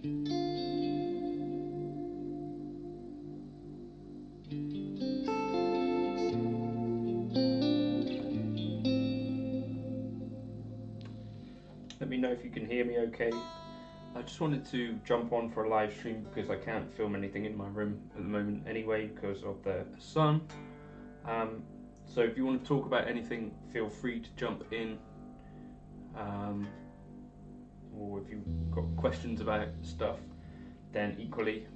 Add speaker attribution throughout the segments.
Speaker 1: Let me know if you can hear me okay. I just wanted to jump on for a live stream because I can't film anything in my room at the moment anyway because of the sun. So if you want to talk about anything, feel free to jump in. Or if you've got questions about stuff, then equally.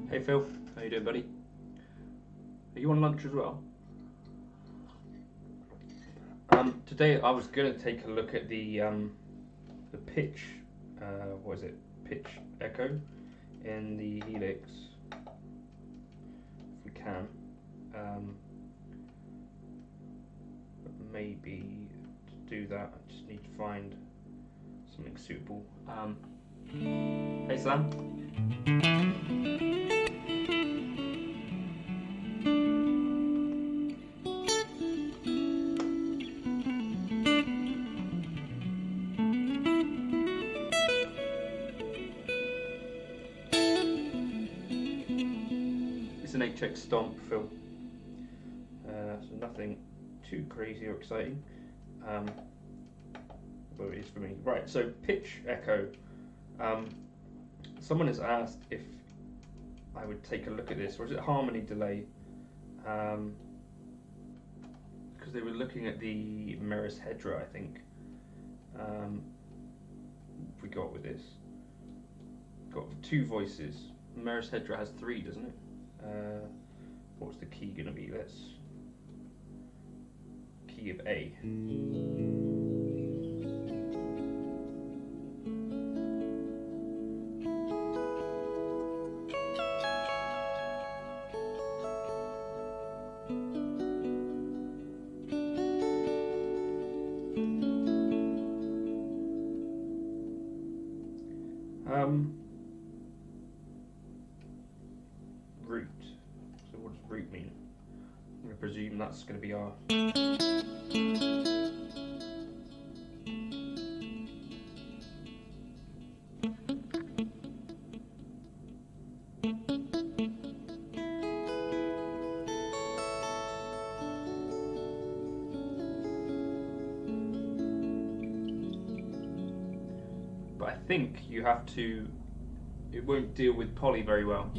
Speaker 1: Hey Phil, how you doing, buddy? Are you on lunch as well? Today I was going to take a look at the pitch, what is it? Pitch echo in the Helix, if we can. But maybe to do that, I just need to find something suitable. Hey Sam. It's an 8-check stomp, Phil. So nothing too crazy or exciting. But it is for me. Right, so pitch echo. Someone has asked if I would take a look at this, or is it harmony delay? Because they were looking at the Meris Hedra, I think. What we got with this? Got 2 voices. Meris Hedra has 3, doesn't it? What's the key going to be? Let's key of A. Root. So what does root mean? I'm going to presume that's going to be our... But I think you have to... It won't deal with poly very well.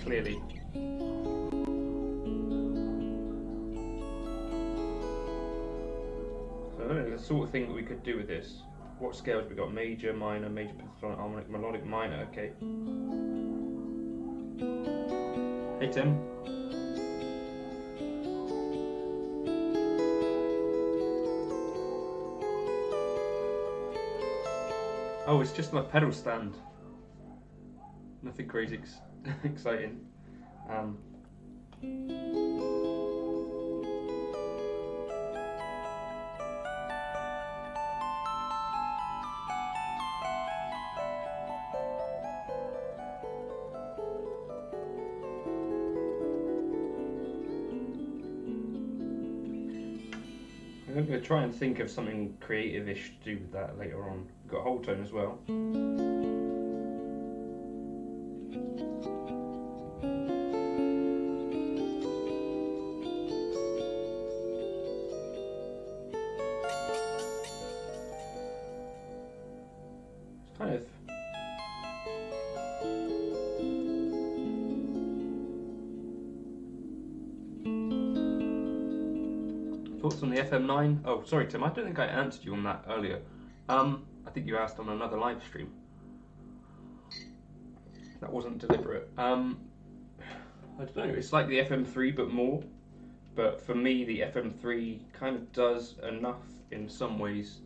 Speaker 1: Clearly. So I don't know the sort of thing that we could do with this. What scales have we got? Major, minor, major pentatonic, harmonic, melodic, minor. Okay. Hey Tim. Oh, it's just my pedal stand. Nothing crazy exciting. I'm going to try and think of something creative-ish to do with that later on. We've got a whole tone as well. It's kind of... Thoughts on the FM9? Oh, sorry Tim, I don't think I answered you on that earlier. I think you asked on another live stream. That wasn't deliberate. I don't know, it's like the FM3 but more. But for me, the FM3 kind of does enough in some ways.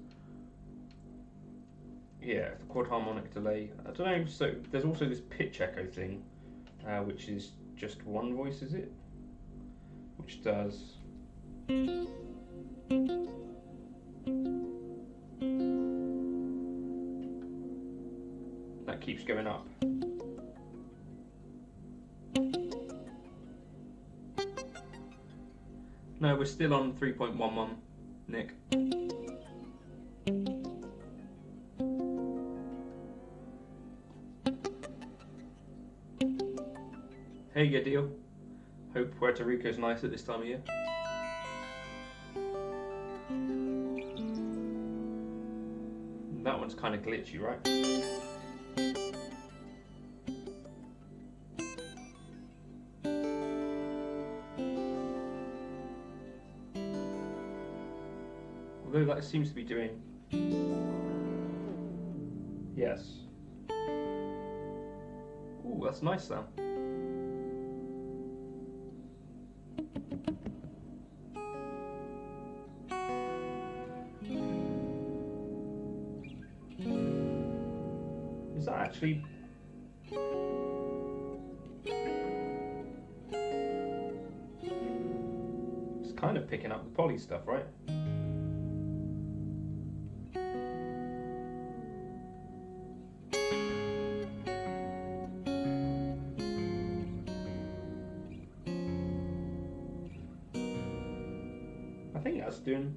Speaker 1: yeah, the quad harmonic delay. I don't know. So there's also this pitch echo thing, which is just one voice, is it? Which does. That keeps going up. No, we're still on 3.11, Nick. Hey, good deal. Hope Puerto Rico's nice at this time of year. That one's kind of glitchy, right? Although that seems to be doing... Yes. Ooh, that's nice sound. Is that actually... It's kind of picking up the poly stuff, right? I think that's doing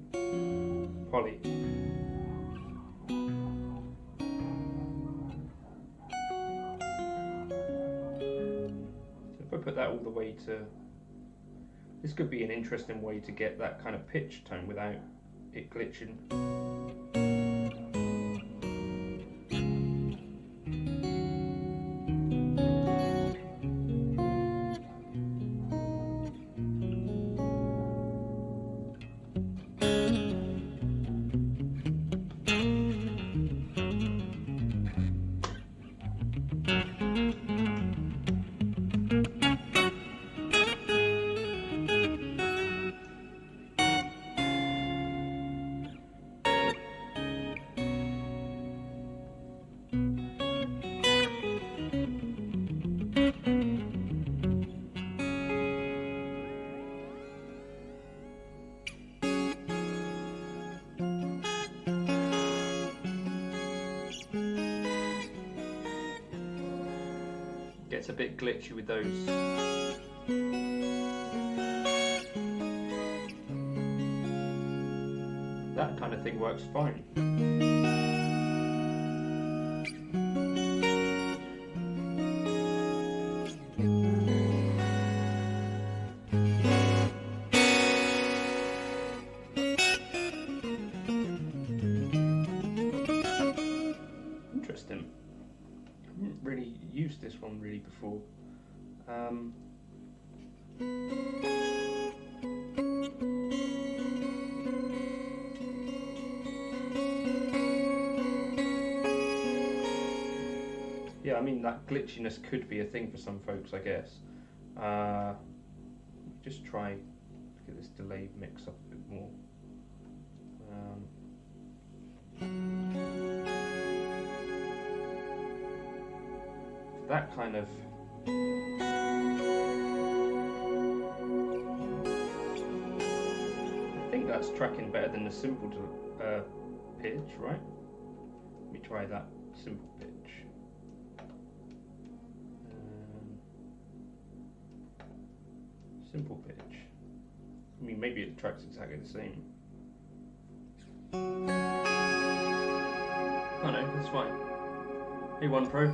Speaker 1: poly. So if I put that all the way to... This could be an interesting way to get that kind of pitch tone without it glitching. Gets a bit glitchy with those. That kind of thing works fine. Interesting. I haven't really used this one really before. Yeah, I mean that glitchiness could be a thing for some folks, I guess. Just try to get this delay mix up a bit more. That kind of... I think that's tracking better than the simple pitch, right? Let me try that simple pitch. Simple pitch. I mean, maybe it tracks exactly the same. Oh no, that's fine. Hey, One Pro.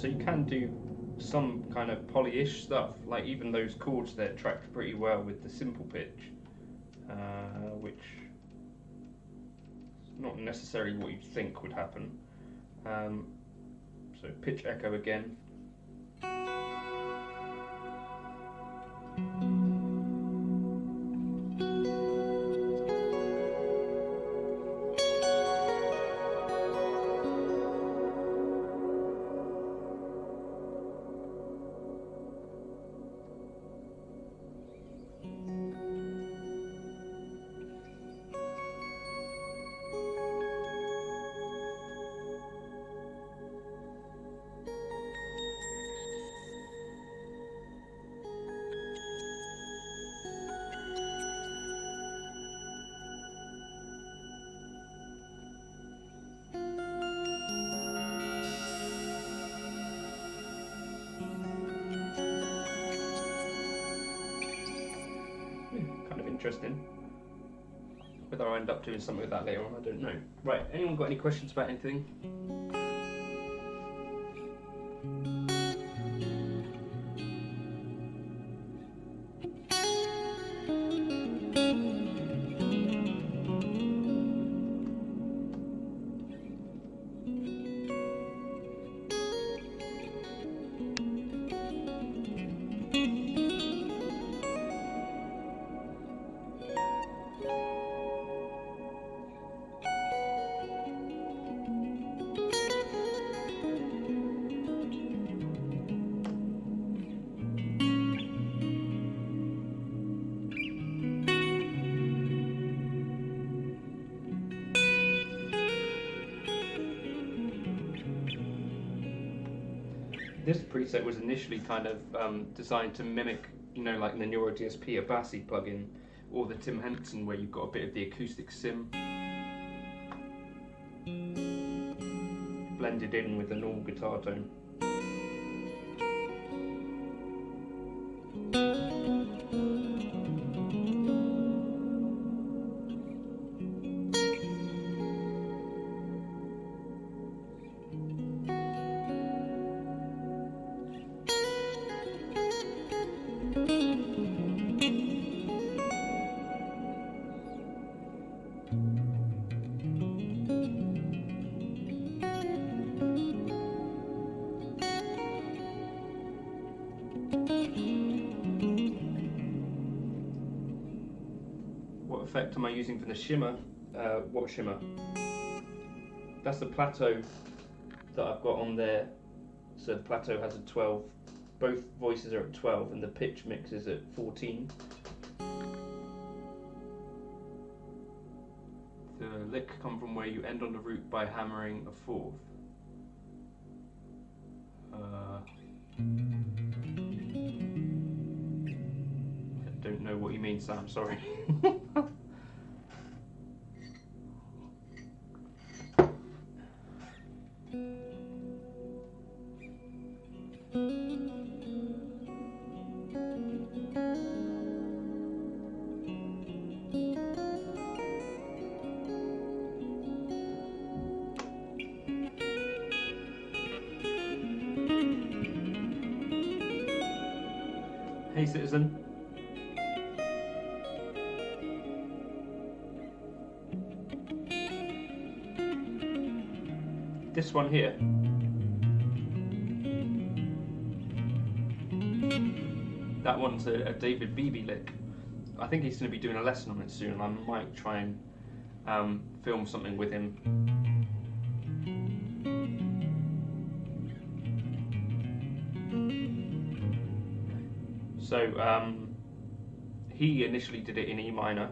Speaker 1: So you can do some kind of polyish stuff, like even those chords there tracked pretty well with the simple pitch, which is not necessarily what you'd think would happen. So pitch echo again. Interesting. Whether I end up doing something with that later on, I don't know. Right, anyone got any questions about anything? This preset was initially kind of designed to mimic, you know, like the Neuro DSP Abassi plugin, or the Tim Henson, where you've got a bit of the acoustic sim blended in with the normal guitar tone. Effect am I using for the shimmer? What shimmer? That's the Plateau that I've got on there. So the Plateau has a 12. Both voices are at 12 and the pitch mix is at 14. The lick come from where you end on the root by hammering a fourth. I don't know what you mean, Sam, sorry. Hey, citizen. This one here. That one's a David Beebe lick. I think he's going to be doing a lesson on it soon, and I might try and film something with him. So he initially did it in E minor,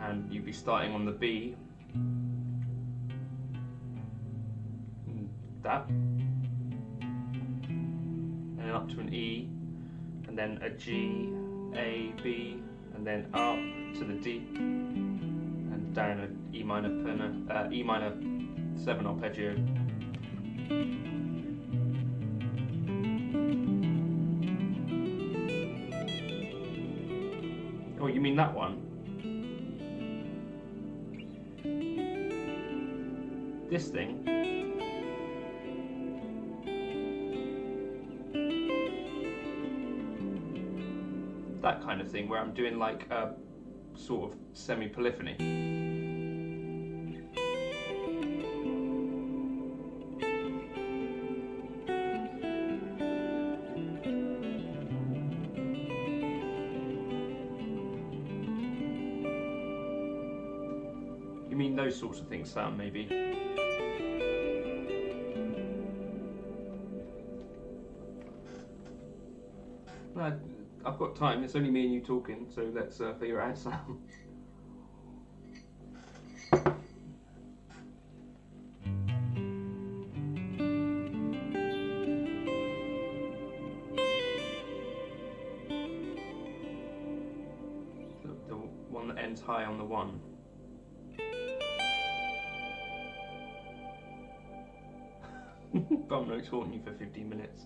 Speaker 1: and you'd be starting on the B, that, and then up to an E, and then a G, A, B, and then up to the D, and down an E minor penna, E minor 7 arpeggio. Oh, you mean that one? This thing? that kind of thing, where I'm doing like a sort of semi-polyphony. You mean those sorts of things, Sam, maybe? I've got time, it's only me and you talking, so let's figure it out, Sam. The one that ends high on the 1. Bum notes haunting you for 15 minutes.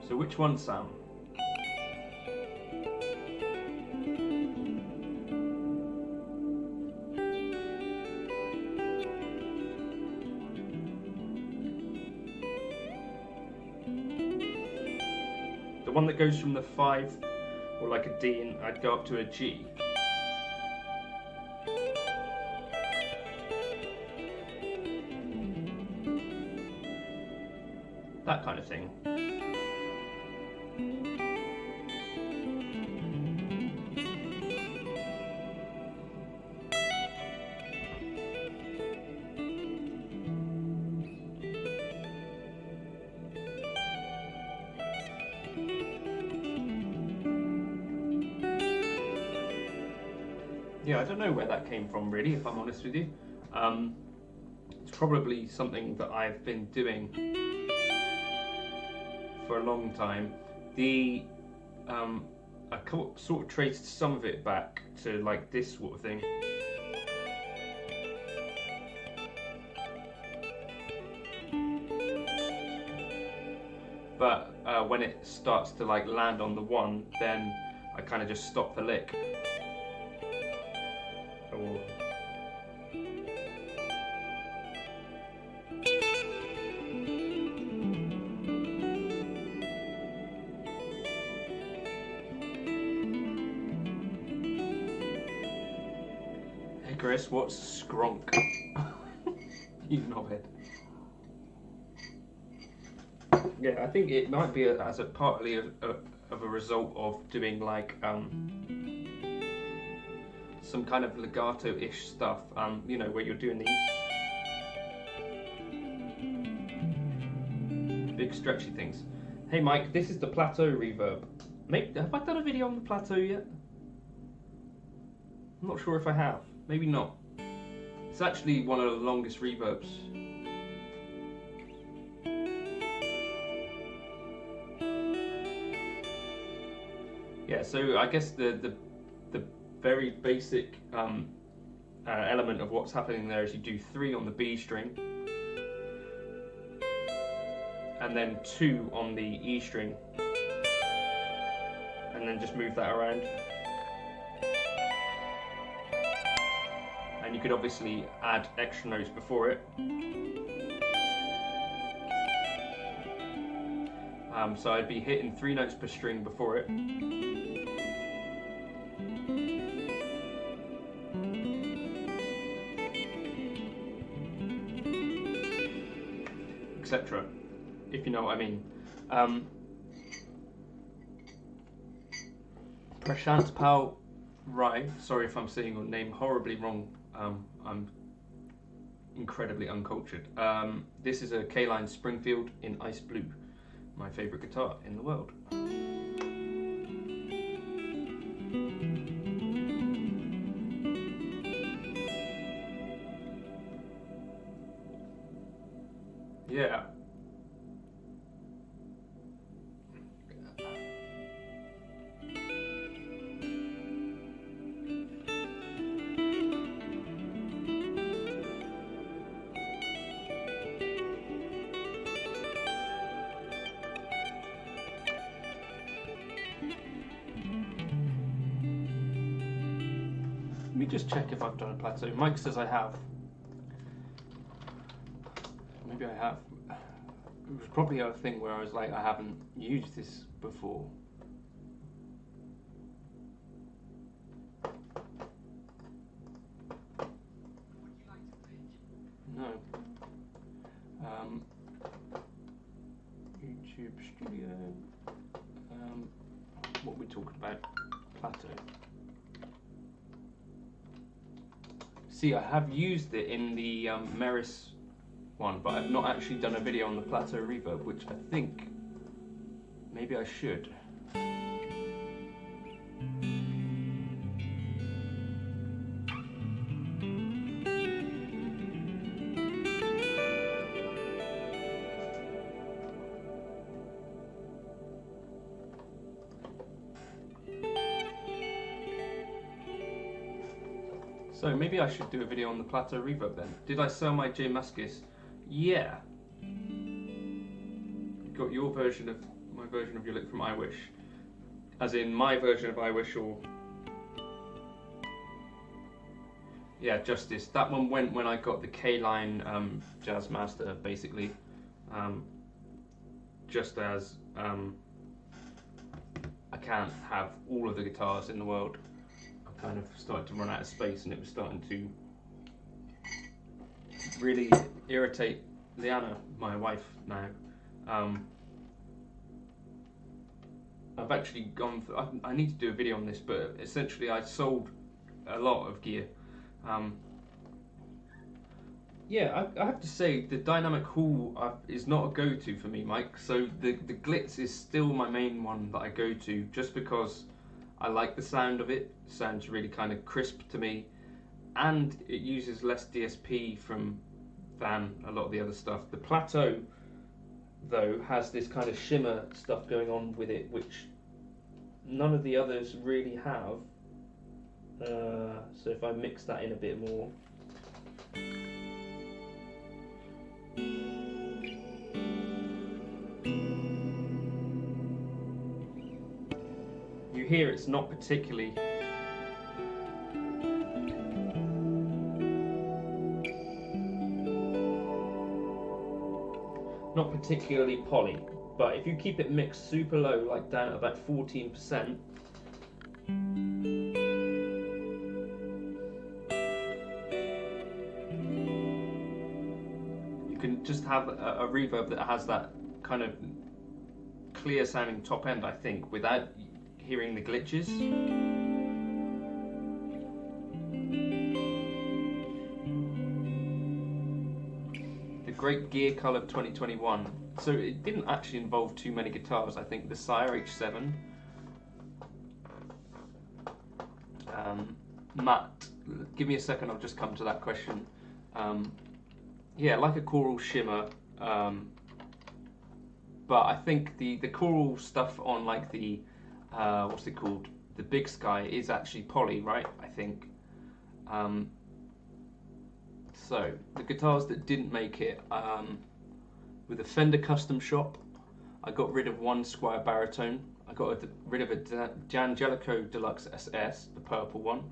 Speaker 1: So which one, Sam? The one that goes from the 5 or like a D and I'd go up to a G. That kind of thing. Yeah, I don't know where that came from really, if I'm honest with you. It's probably something that I've been doing for a long time. I sort of traced some of it back to like this sort of thing. But when it starts to like land on the 1, then I kind of just stop the lick. Or hey Chris, what's skronk? You knobhead. Yeah, I think it might be as a partly of a result of doing like some kind of legato-ish stuff, you know, where you're doing these big stretchy things. Hey Mike, this is the Plateau Reverb. Have I done a video on the Plateau yet? I'm not sure if I have. Maybe not. It's actually one of the longest reverbs. Yeah, so I guess the very basic element of what's happening there is you do 3 on the B string, and then 2 on the E string, and then just move that around. And you could obviously add extra notes before it. So I'd be hitting 3 notes per string before it. Etc. If you know what I mean. Prashant Pal Rai, sorry if I'm saying your name horribly wrong. I'm incredibly uncultured. This is a K-Line Springfield in Ice Blue, my favourite guitar in the world. Yeah. Let me just check if I've done a plateau. Mike says I have. Maybe I have. it was probably a thing where I was like, I haven't used this before. No. YouTube Studio. What are we talking about? Plateau. See, I have used it in the Meris one, but I've not actually done a video on the Plateau Reverb, which I think maybe I should. So maybe I should do a video on the Plateau Reverb then. Did I sell my J Muscus? Yeah. Got your version of my version of Your Lick from I Wish. As in my version of I Wish, or yeah, Justice. That one went when I got the K-Line Jazz Master, basically. Just as I can't have all of the guitars in the world. Kind of started to run out of space, and it was starting to really irritate Liana, my wife now. I've actually gone for, I need to do a video on this, but essentially I sold a lot of gear. Yeah, I have to say the Dynamic Hall is not a go-to for me, Mike. So the Glitz is still my main one that I go to, just because I like the sound of it. It sounds really kind of crisp to me, and it uses less DSP than a lot of the other stuff. The Plateau, though, has this kind of shimmer stuff going on with it, which none of the others really have. So if I mix that in a bit more. You hear it's not particularly poly, but if you keep it mixed super low, like down at about 14%, you can just have a reverb that has that kind of clear sounding top end, I think, without hearing the glitches. The Great Gear Color 2021. So it didn't actually involve too many guitars. I think the Sire H7. Matt, give me a second, I'll just come to that question. Yeah, like a choral shimmer. But I think the choral stuff on like the what's it called? The Big Sky is actually poly, right? I think. So the guitars that didn't make it, with a Fender Custom Shop, I got rid of one Squire baritone. I got rid of a D'Angelico Deluxe SS, the purple one.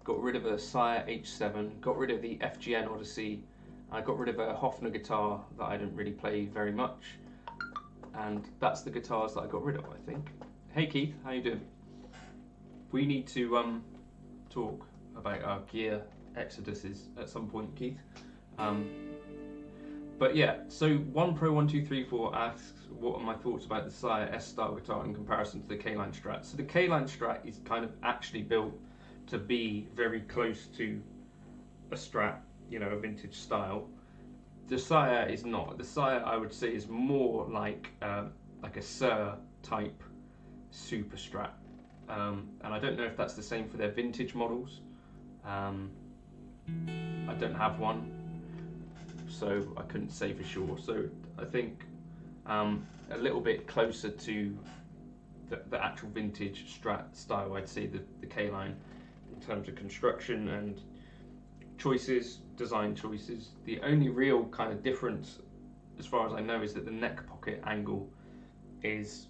Speaker 1: Got rid of a Sire H7. Got rid of the FGN Odyssey. I got rid of a Hofner guitar that I didn't really play very much. And that's the guitars that I got rid of, I think. Hey Keith, how you doing? We need to talk about our gear exoduses at some point, Keith. But yeah, so OnePro1234 asks, what are my thoughts about the Sire S-style guitar in comparison to the K-Line Strat? So the K-Line Strat is kind of actually built to be very close to a Strat, you know, a vintage style. The Sire is not. The Sire, I would say, is more like a Sir type super Strat, and I don't know if that's the same for their vintage models. I don't have one, so I couldn't say for sure. So I think a little bit closer to the actual vintage Strat style, I'd say the K-Line in terms of construction and choices, design choices. The only real kind of difference, as far as I know, is that the neck pocket angle is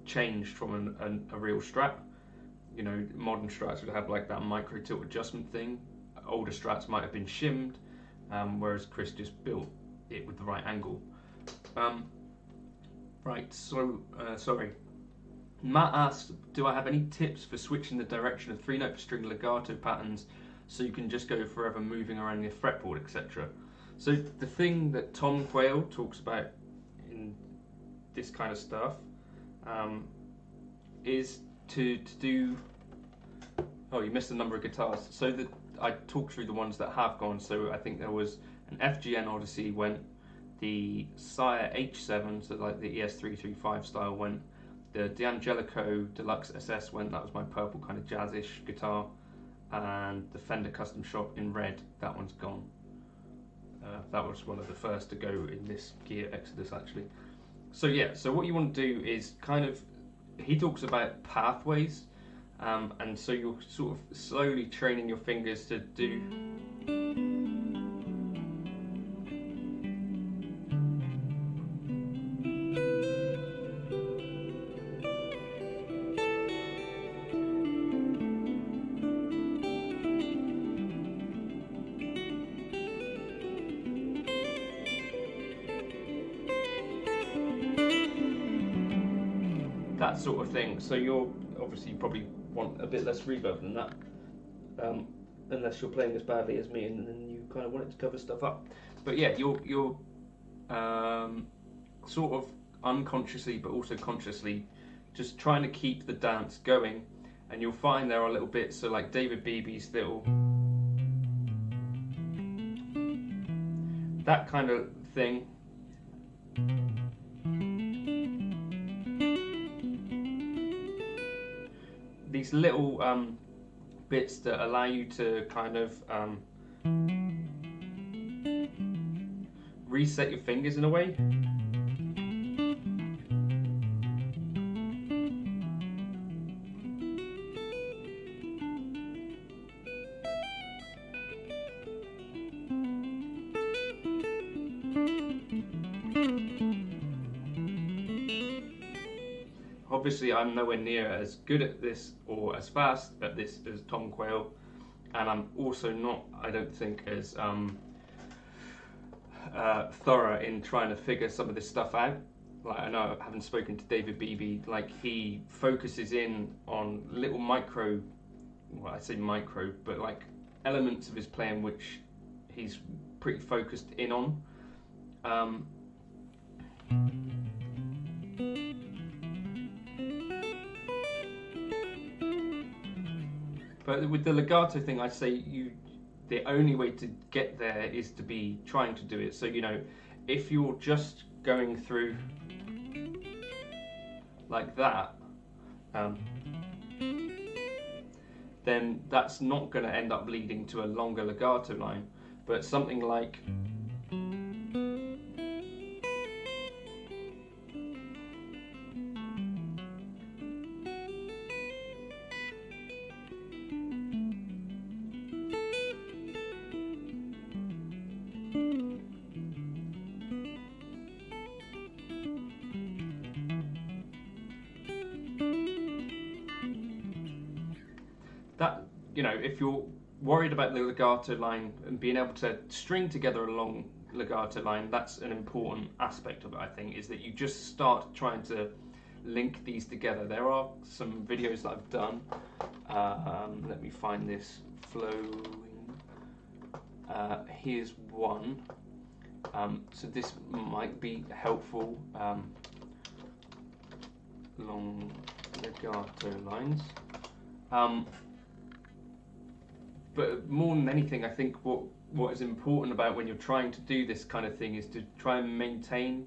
Speaker 1: changed from a real Strat. You know, modern Strats would have like that micro tilt adjustment thing. Older Strats might have been shimmed, whereas Chris just built it with the right angle. Right, so, sorry. Matt asked, do I have any tips for switching the direction of 3-note string legato patterns so you can just go forever moving around the fretboard, etc.? So the thing that Tom Quayle talks about in this kind of stuff is to do... Oh, you missed a number of guitars. So that I talked through the ones that have gone. So I think there was an FGN Odyssey went, the Sire H7, so like the ES335 style went, the D'Angelico Deluxe SS went, that was my purple kind of jazzish guitar, and the Fender Custom Shop in red, that one's gone. That was one of the first to go in this gear exodus actually. So yeah, so what you want to do is kind of, he talks about pathways, and so you're sort of slowly training your fingers to do that sort of thing. So you're obviously, you probably want a bit less reverb than that, unless you're playing as badly as me and then you kind of want it to cover stuff up. But yeah, you're sort of unconsciously but also consciously just trying to keep the dance going, and you'll find there are little bits, so like David Beebe's little, that kind of thing. These little bits that allow you to kind of reset your fingers in a way. Obviously, I'm nowhere near as good at this or as fast at this as Tom Quayle, and I'm also not, I don't think, as thorough in trying to figure some of this stuff out. Like, I know, having spoken to David Beebe, like he focuses in on little micro, well, I say micro, but like elements of his playing which he's pretty focused in on. But with the legato thing, I'd say the only way to get there is to be trying to do it. So, you know, if you're just going through like that, then that's not going to end up leading to a longer legato line. But something like that, you know, if you're worried about the legato line and being able to string together a long legato line, that's an important aspect of it, I think, is that you just start trying to link these together. There are some videos that I've done. Let me find this flowing. Here's one. So this might be helpful. Long legato lines. But more than anything, I think what is important about when you're trying to do this kind of thing is to try and maintain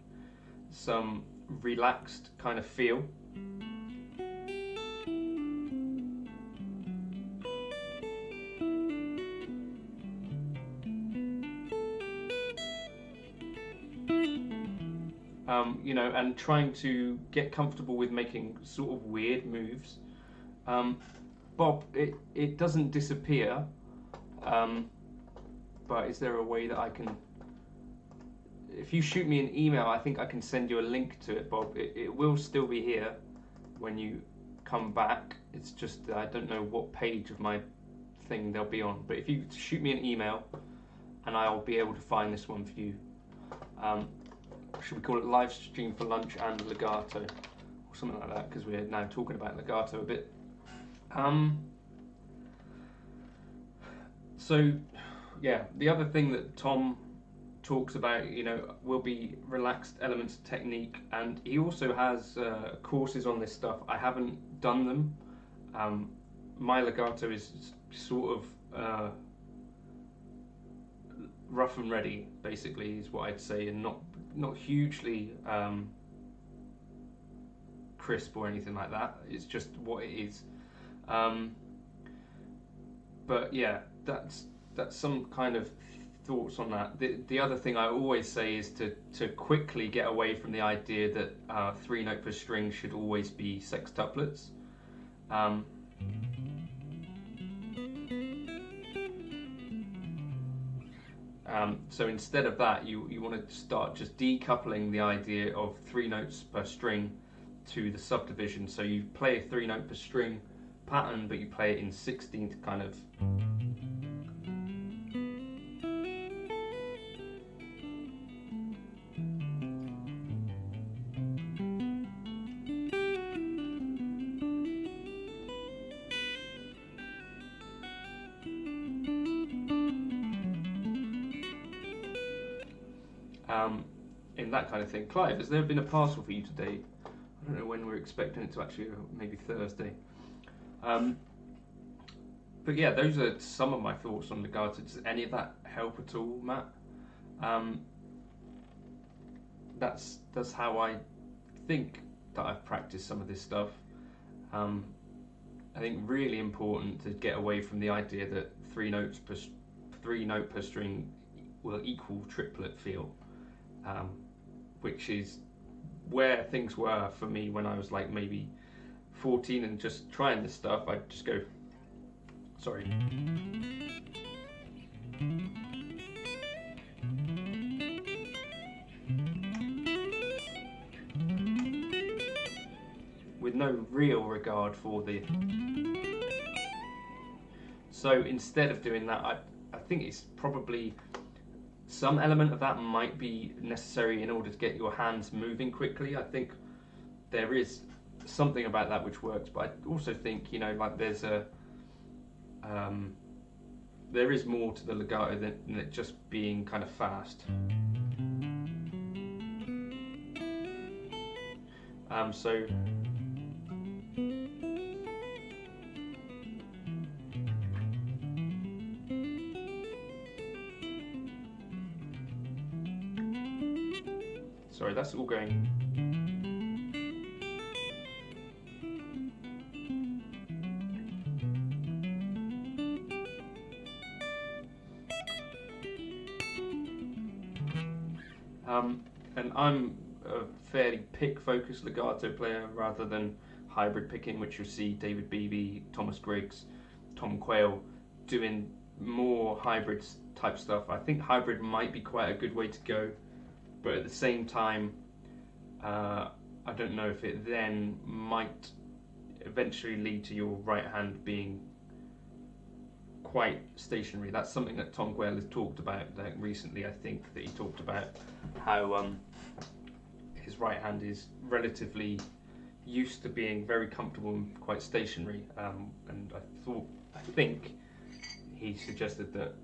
Speaker 1: some relaxed kind of feel. You know, and trying to get comfortable with making sort of weird moves. Bob, it doesn't disappear, but is there a way that I can, if you shoot me an email, I think I can send you a link to it, Bob. It will still be here when you come back. It's just that I don't know what page of my thing they'll be on, but if you shoot me an email and I'll be able to find this one for you. should we call it Livestream for lunch and legato, or something like that, because we're now talking about legato a bit. So yeah, the other thing that Tom talks about, you know, will be relaxed elements of technique, and he also has courses on this stuff. I haven't done them. My legato is sort of rough and ready, basically, is what I'd say, and not hugely crisp or anything like that. It's just what it is. But yeah, that's some kind of thoughts on that. The other thing I always say is to quickly get away from the idea that 3 note per string should always be sextuplets. So instead of that, you want to start just decoupling the idea of 3 notes per string to the subdivision. So you play a 3 note per string pattern, but you play it in 16th kind of. In that kind of thing. Clive, has there been a parcel for you today? I don't know when we're expecting it to actually, maybe Thursday. But yeah, those are some of my thoughts on legato. Does any of that help at all, Matt? That's how I think that I've practiced some of this stuff. I think really important to get away from the idea that 3 note per string will equal triplet feel. Which is where things were for me when I was like maybe 14 and just trying this stuff. I'd just go, sorry. With no real regard for the. So instead of doing that, I think it's probably some element of that might be necessary in order to get your hands moving quickly. I think there is something about that which works, but I also think, you know, like there is more to the legato than it just being kind of fast. So sorry, that's all going. And I'm a fairly pick-focused legato player rather than hybrid picking, which you'll see David Beebe, Thomas Griggs, Tom Quayle doing more hybrid type stuff. I think hybrid might be quite a good way to go. But at the same time, I don't know if it then might eventually lead to your right hand being quite stationary. That's something that Tom Quayle has talked about recently. I think that he talked about how his right hand is relatively used to being very comfortable and quite stationary. And I think he suggested that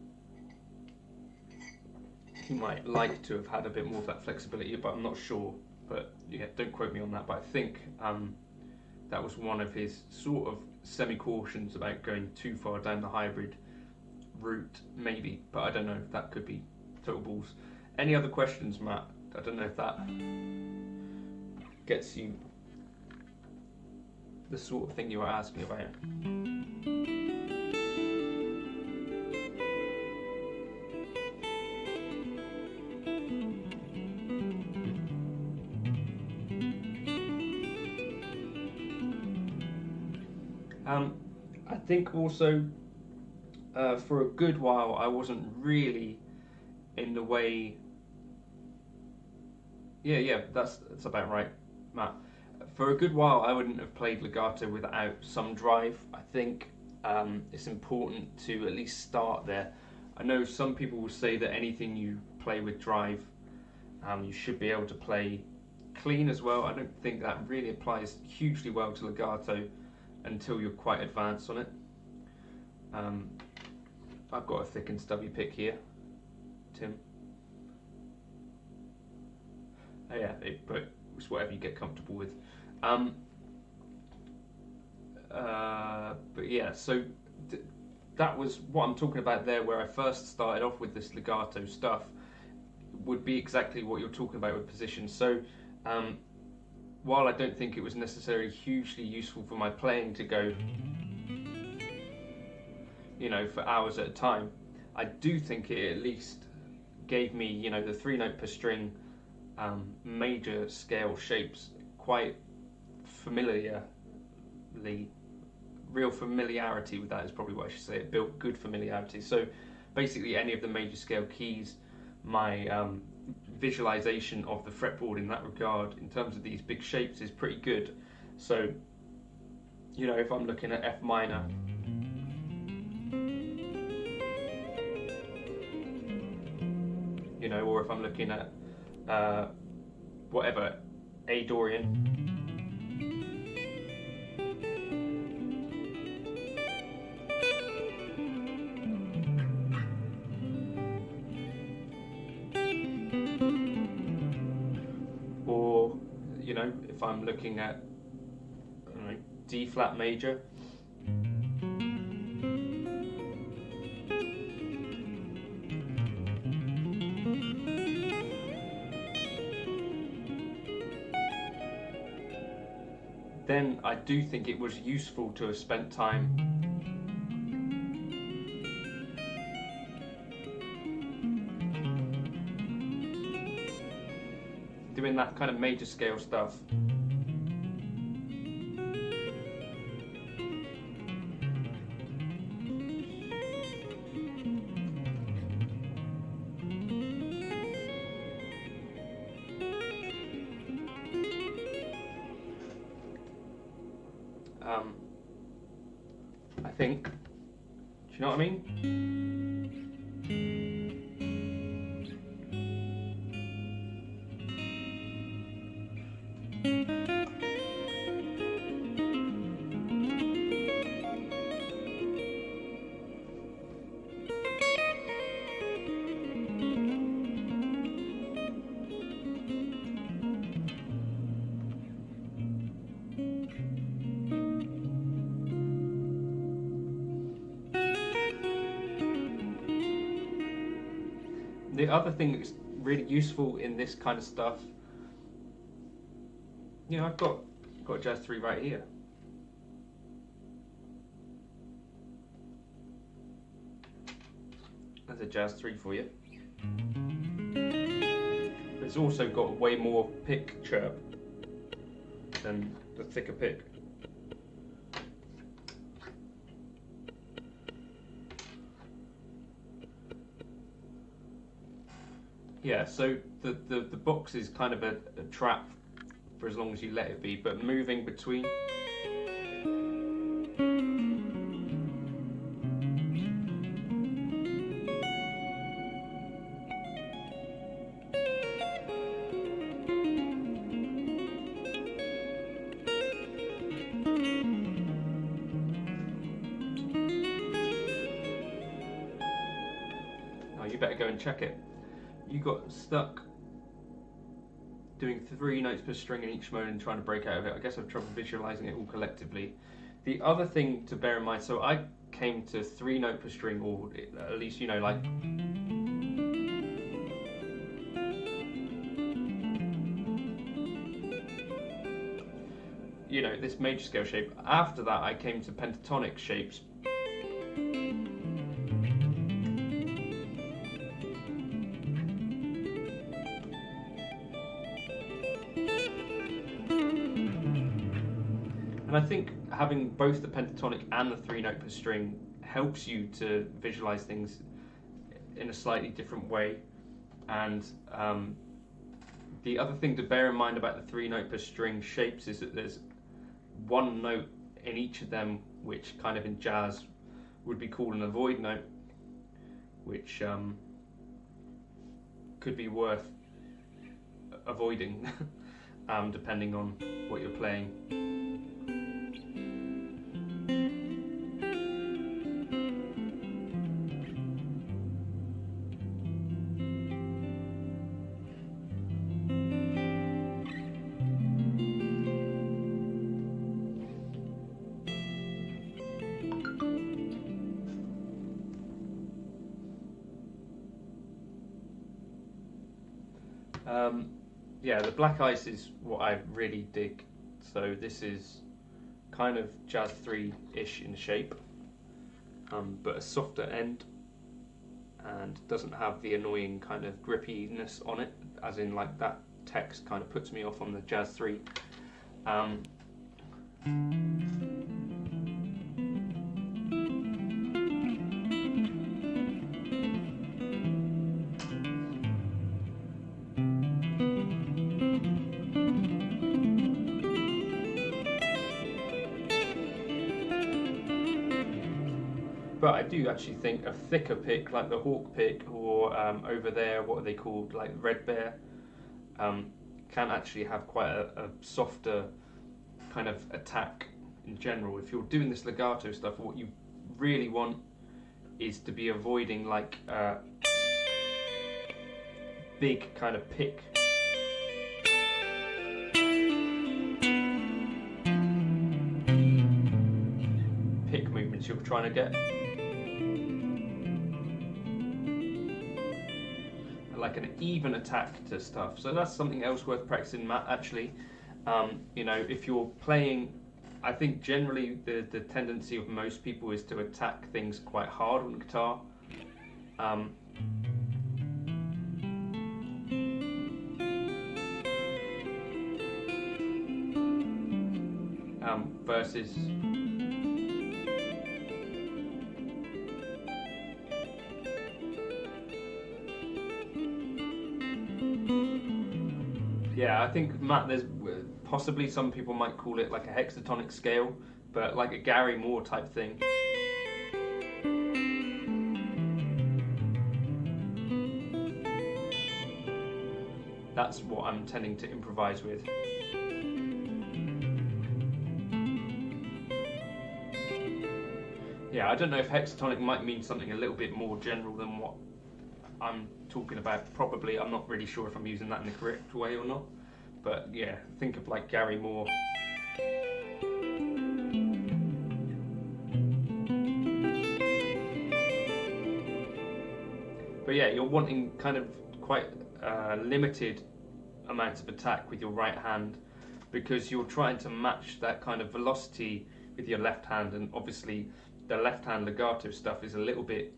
Speaker 1: he might like to have had a bit more of that flexibility, but I'm not sure. But yeah, don't quote me on that. But I think that was one of his sort of semi-cautions about going too far down the hybrid route, maybe. But I don't know if that could be total balls. Any other questions, Matt? I don't know if that gets you the sort of thing you were asking about. I think also for a good while I wasn't really in the way. Yeah, that's about right, Matt. For a good while I wouldn't have played legato without some drive. I think it's important to at least start there. I know some people will say that anything you play with drive You should be able to play clean as well. I don't think that really applies hugely well to legato until you're quite advanced on it. I've got a thick and stubby pick here, Tim. Oh yeah, but it's whatever you get comfortable with. But yeah, so that was what I'm talking about there, where I first started off with this legato stuff, would be exactly what you're talking about with position. So while I don't think it was necessarily hugely useful for my playing to go, you know, for hours at a time, I do think it at least gave me, you know, the 3-note per string major scale shapes quite familiarly. Real familiarity with that is probably what I should say. It built good familiarity. So basically any of the major scale keys, my visualization of the fretboard in that regard in terms of these big shapes is pretty good. So, you know, if I'm looking at F minor, you know, or if I'm looking at whatever, A Dorian, or, you know, if I'm looking at, I don't know, D flat major, then I do think it was useful to have spent time doing that kind of major scale stuff. I think, do you know what I mean? The other thing that's really useful in this kind of stuff, you know, I've got a Jazz 3 right here. That's a Jazz 3 for you. But it's also got way more pick chirp than the thicker pick. Yeah, so the box is kind of a trap for as long as you let it be, but moving between. Oh, you better go and check it. You got stuck doing 3 notes per string in each mode and trying to break out of it. I guess I've trouble visualizing it all collectively. The other thing to bear in mind, so I came to 3 note per string, or at least, you know, like, you know, this major scale shape. After that I came to pentatonic shapes. And I think having both the pentatonic and the 3 note per string helps you to visualize things in a slightly different way. And the other thing to bear in mind about the 3 note per string shapes is that there's one note in each of them, which kind of in jazz would be called an avoid note, which could be worth avoiding, depending on what you're playing. Yeah, the Black Ice is what I really dig. So this is kind of Jazz 3-ish in shape, but a softer end, and doesn't have the annoying kind of grippiness on it, as in like that text kind of puts me off on the Jazz 3. But I do actually think a thicker pick, like the Hawk pick, or over there, what are they called, like Red Bear, can actually have quite a softer kind of attack in general. If you're doing this legato stuff, what you really want is to be avoiding like big kind of pick. Pick movements you're trying to get. Like an even attack to stuff. So that's something else worth practicing, Matt, actually. You know, if you're playing, I think generally the tendency of most people is to attack things quite hard on the guitar. Versus yeah, I think, Matt, there's possibly some people might call it like a hexatonic scale, but like a Gary Moore type thing. That's what I'm tending to improvise with. Yeah, I don't know if hexatonic might mean something a little bit more general than what I'm talking about. Probably, I'm not really sure if I'm using that in the correct way or not. But yeah, think of like Gary Moore. But yeah, you're wanting kind of quite limited amounts of attack with your right hand, because you're trying to match that kind of velocity with your left hand, and obviously the left hand legato stuff is a little bit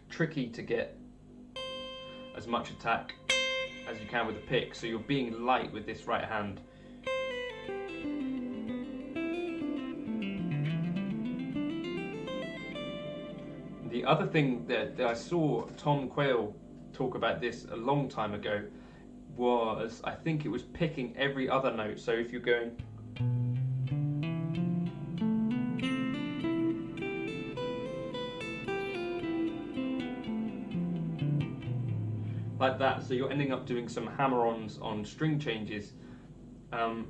Speaker 1: tricky to get as much attack as you can with the pick, so you're being light with this right hand. The other thing that I saw Tom Quayle talk about this a long time ago was, I think it was picking every other note. So if you're going like that, so you're ending up doing some hammer-ons on string changes, and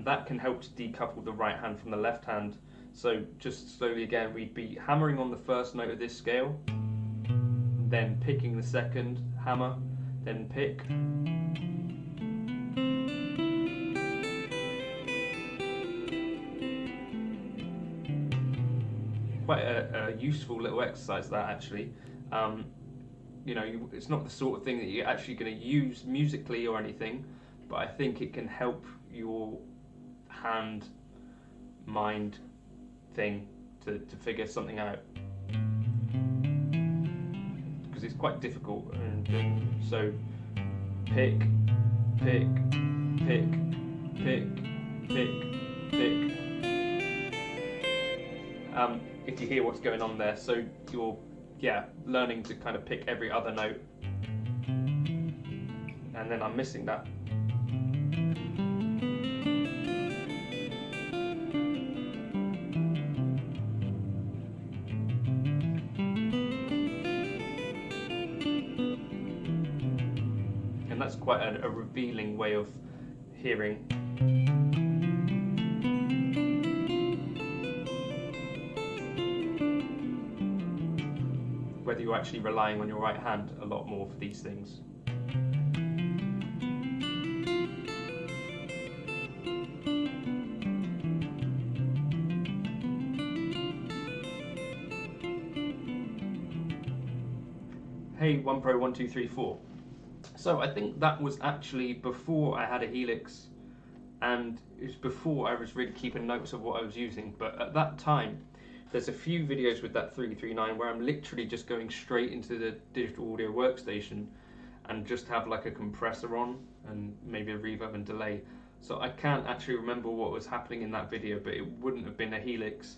Speaker 1: that can help to decouple the right hand from the left hand. So just slowly again, we'd be hammering on the first note of this scale, then picking the second, hammer, then pick. Quite a useful little exercise, that, actually. You know, it's not the sort of thing that you're actually going to use musically or anything, but I think it can help your hand-mind thing to figure something out, because it's quite difficult. So pick, pick, pick, pick, pick, pick. If you hear what's going on there, so you're learning to kind of pick every other note, and then I'm missing that. and that's quite a revealing way of hearing. Whether you're actually relying on your right hand a lot more for these things. Hey, 1Pro1234. So I think that was actually before I had a Helix, and it was before I was really keeping notes of what I was using. But at that time, there's a few videos with that 339 where I'm literally just going straight into the digital audio workstation and just have like a compressor on and maybe a reverb and delay. So I can't actually remember what was happening in that video, but it wouldn't have been a Helix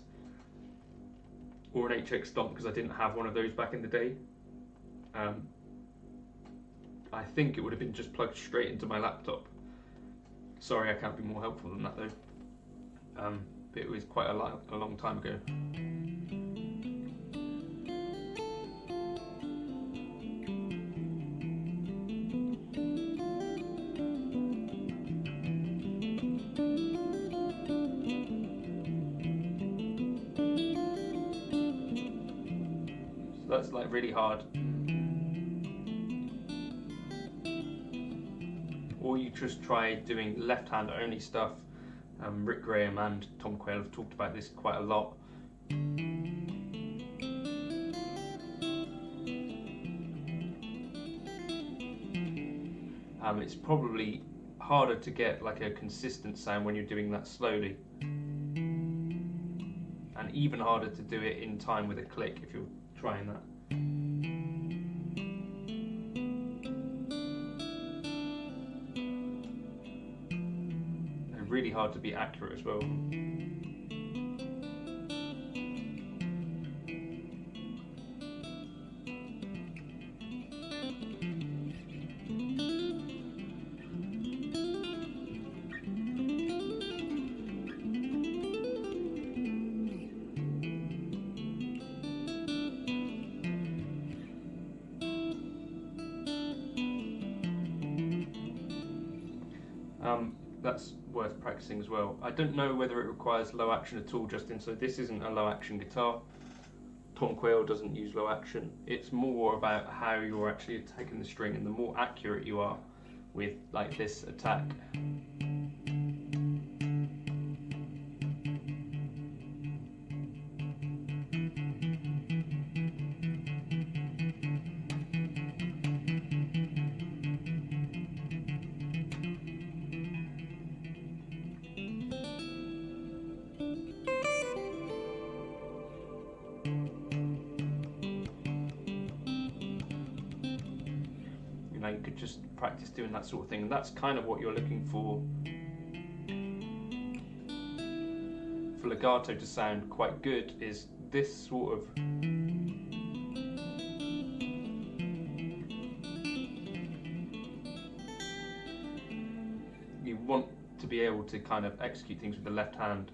Speaker 1: or an HX Stomp because I didn't have one of those back in the day. I think it would have been just plugged straight into my laptop. Sorry, I can't be more helpful than that though. But it was quite a long time ago. So that's like really hard. Or you just try doing left hand only stuff. Rick Graham and Tom Quayle have talked about this quite a lot. It's probably harder to get like a consistent sound when you're doing that slowly, and even harder to do it in time with a click if you're trying that. Really hard to be accurate as well. That's worth practicing as well. I don't know whether it requires low action at all, Justin, so this isn't a low action guitar. Tom Quayle doesn't use low action. It's more about how you're actually attacking the string, and the more accurate you are with like this attack. You could just practice doing that sort of thing, and that's kind of what you're looking for legato to sound quite good, is this sort of you want to be able to kind of execute things with the left hand.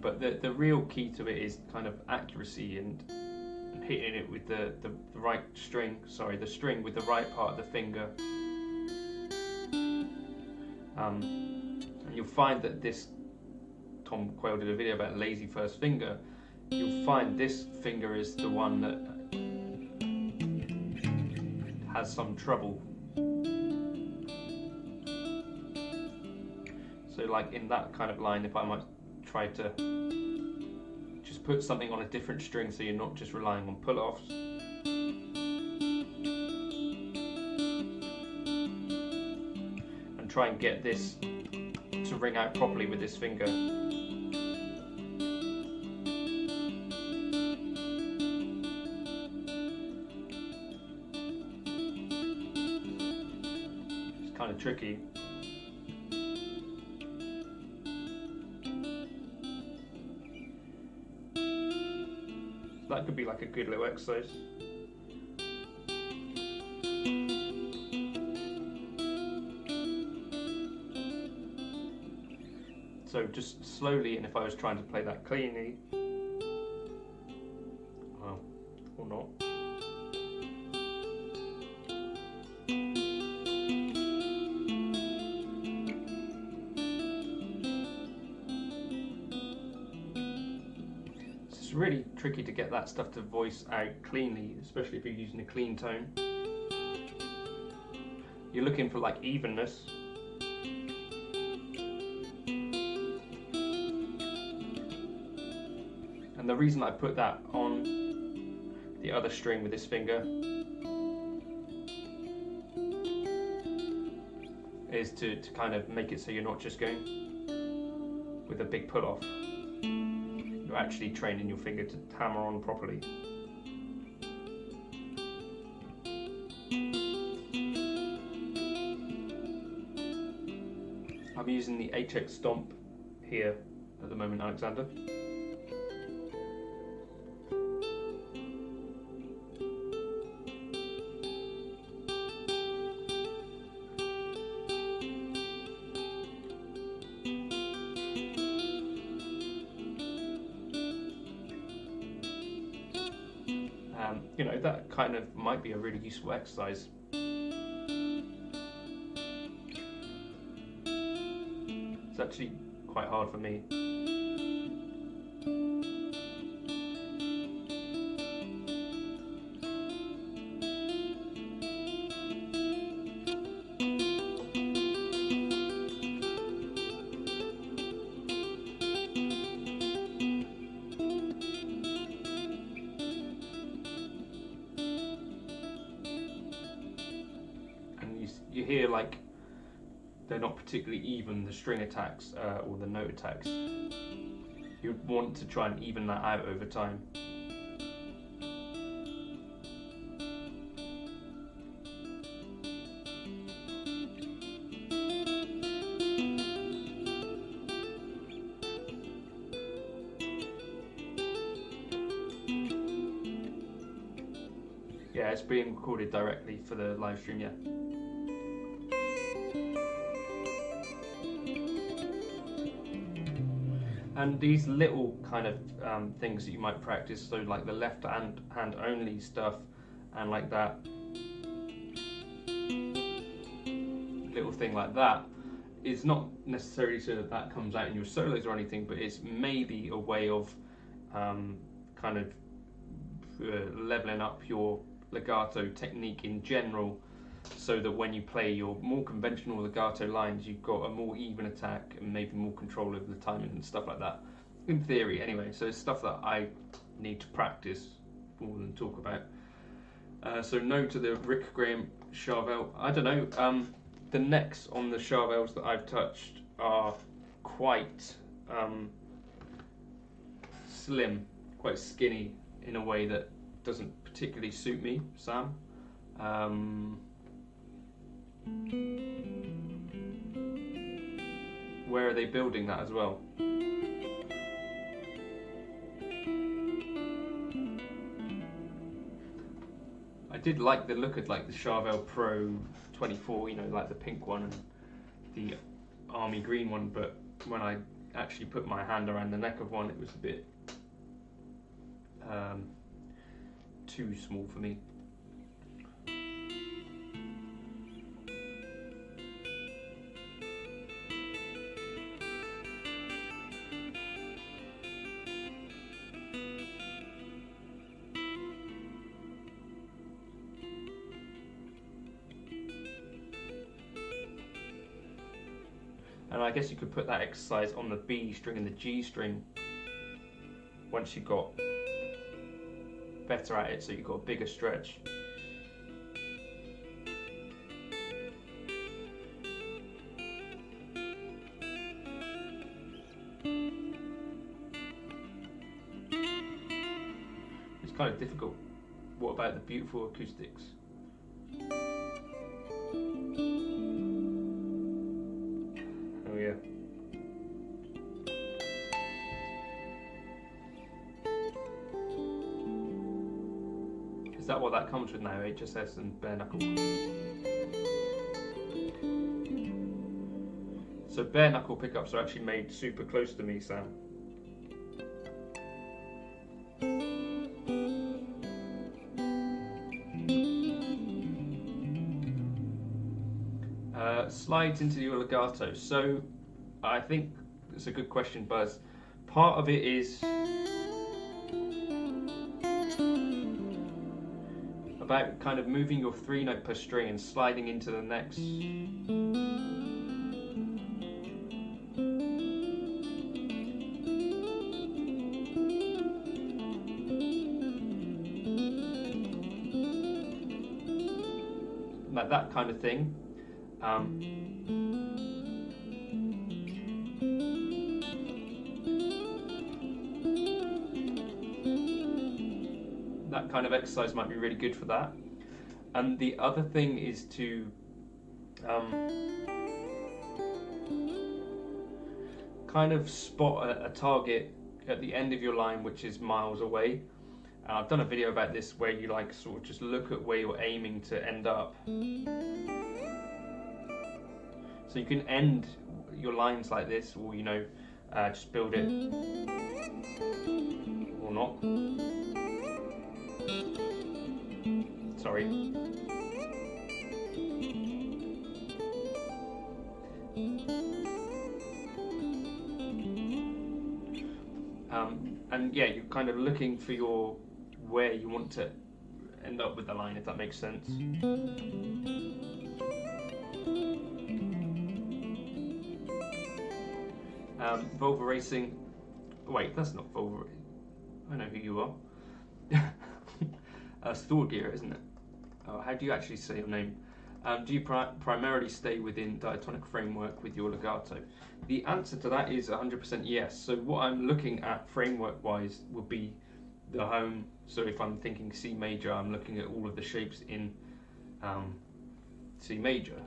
Speaker 1: But the real key to it is kind of accuracy and hitting it with the right string, the string with the right part of the finger. And you'll find that this, Tom Quayle did a video about lazy first finger, you'll find this finger is the one that has some trouble. So like in that kind of line, if I might try to just put something on a different string so you're not just relying on pull-offs. And try and get this to ring out properly with this finger. It's kind of tricky. That could be like a good little exercise. So just slowly, and if I was trying to play that cleanly, well, or not. It's really tricky to get that stuff to voice out cleanly, especially if you're using a clean tone. You're looking for like evenness. And the reason I put that on the other string with this finger is to kind of make it so you're not just going with a big pull off. You're actually training your finger to hammer on properly. I'm using the HX Stomp here at the moment, Alexander. You know, that kind of might be a really useful exercise. It's actually quite hard for me. You hear like they're not particularly even, the string attacks or the note attacks. You'd want to try and even that out over time. Yeah, it's being recorded directly for the live stream, yeah. And these little kind of things that you might practice, so like the left hand only stuff and like that little thing like that, is not necessarily so that that comes out in your solos or anything, but it's maybe a way of kind of leveling up your legato technique in general, so that when you play your more conventional legato lines, you've got a more even attack and maybe more control over the timing and stuff like that. In theory, anyway. So it's stuff that I need to practice more than talk about. So no to the Rick Graham Charvel. I don't know. The necks on the Charvels that I've touched are quite slim, quite skinny in a way that doesn't particularly suit me, Sam. Where are they building that as well? I did like the look of like the Charvel Pro 24, you know, like the pink one and the army green one, but when I actually put my hand around the neck of one, it was a bit too small for me. And I guess you could put that exercise on the B string and the G string once you got better at it, so you got a bigger stretch. It's kind of difficult. What about the beautiful acoustics? Oh yeah. Is that what that comes with now, HSS and bare knuckle? So bare knuckle pickups are actually made super close to me, Sam. slides into your legato. So I think it's a good question, Buzz. Part of it is about kind of moving your 3-note per string and sliding into the next. Like that kind of thing. That kind of exercise might be really good for that. And the other thing is to kind of spot a target at the end of your line which is miles away. And I've done a video about this where you like sort of just look at where you're aiming to end up. So you can end your lines like this, or you know, just build it or not. Sorry. And yeah, you're kind of looking for your where you want to end up with the line, if that makes sense. Volvo Racing. Wait, that's not Volvo. I know who you are. Thorgear, isn't it? Oh, how do you actually say your name? Do you primarily stay within Diatonic Framework with your legato? The answer to that is 100% yes. So what I'm looking at framework-wise would be the home. So if I'm thinking C major, I'm looking at all of the shapes in C major.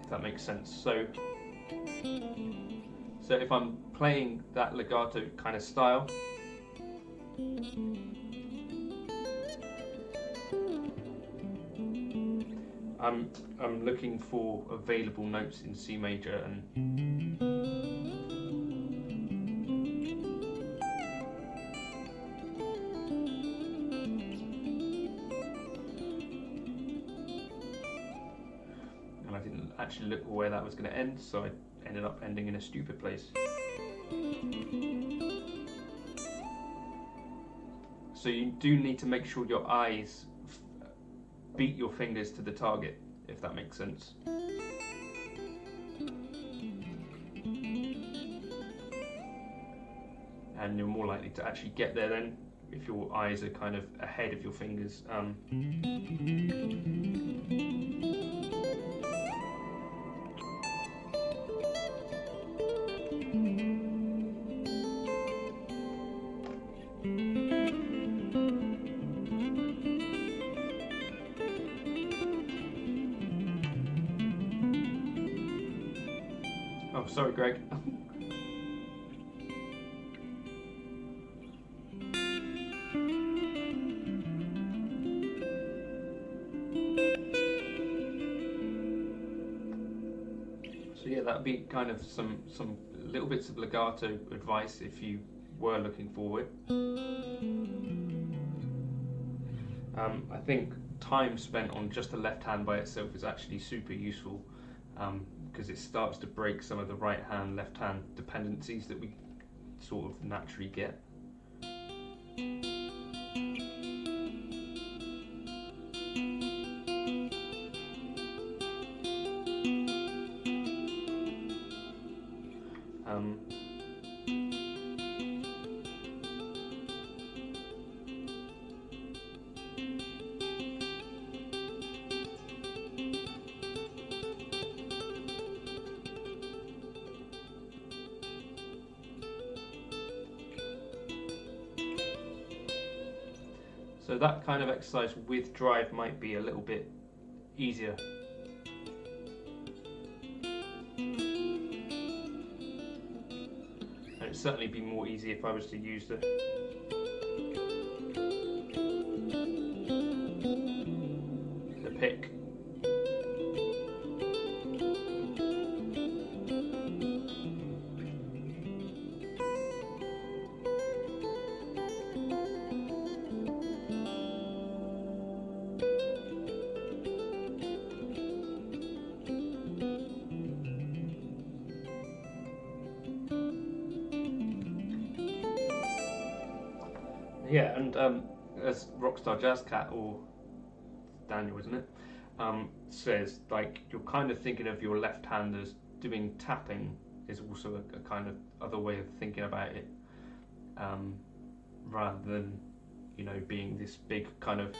Speaker 1: If that makes sense. So if I'm playing that legato kind of style, I'm looking for available notes in C major, and I didn't actually look where that was going to end, so I ended up ending in a stupid place. So you do need to make sure your eyes beat your fingers to the target, if that makes sense. And you're more likely to actually get there then if your eyes are kind of ahead of your fingers. Oh, sorry, Greg. So yeah, that would be kind of some little bits of legato advice if you were looking forward. I think time spent on just the left hand by itself is actually super useful, because it starts to break some of the right hand, left hand dependencies that we sort of naturally get. So that kind of exercise with drive might be a little bit easier. And it'd certainly be more easy if I was to use the pick. Yeah, and as Rockstar Jazz Cat, or Daniel, isn't it, says, like, you're kind of thinking of your left hand as doing tapping is also a kind of other way of thinking about it, rather than, you know, being this big kind of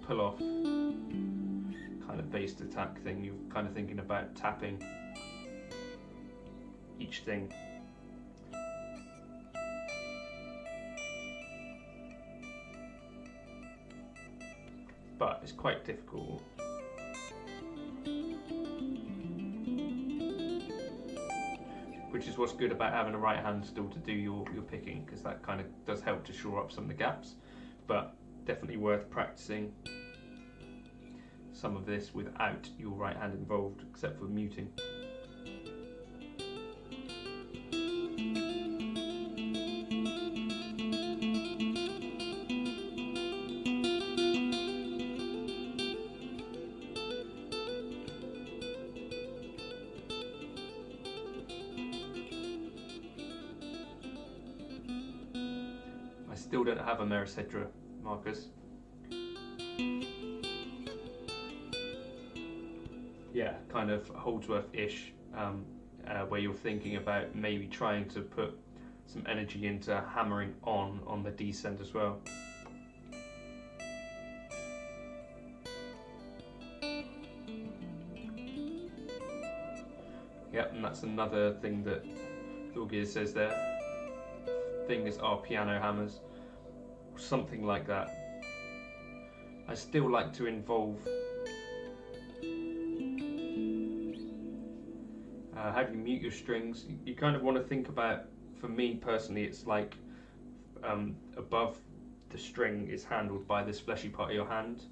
Speaker 1: pull off kind of bass attack thing. You're kind of thinking about tapping each thing. But it's quite difficult. Which is what's good about having a right hand still to do your picking, because that kind of does help to shore up some of the gaps. But definitely worth practicing some of this without your right hand involved, except for muting. Still don't have a Meris Hedra, Marcus. Yeah, kind of Holdsworth-ish, where you're thinking about maybe trying to put some energy into hammering on the descent as well. Yep, and that's another thing that Thorgeir says there. Things are piano hammers. Something like that. I still like to involve how do you mute your strings. You kind of want to think about, for me personally, it's like above the string is handled by this fleshy part of your hand,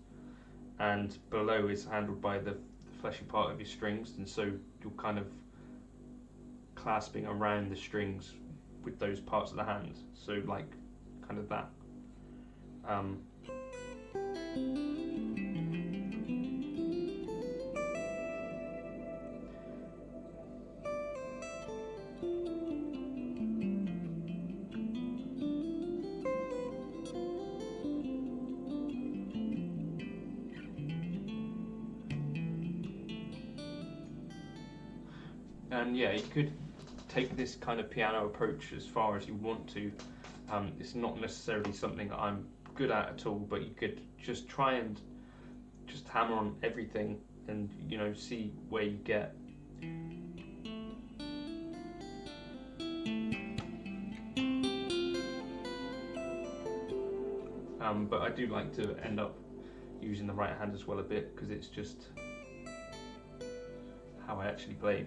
Speaker 1: and below is handled by the fleshy part of your strings, and so you're kind of clasping around the strings with those parts of the hand, so like kind of that. And yeah, you could take this kind of piano approach as far as you want to. It's not necessarily something that I'm good at all, but you could just try and just hammer on everything and, you know, see where you get. But I do like to end up using the right hand as well a bit, because it's just how I actually play.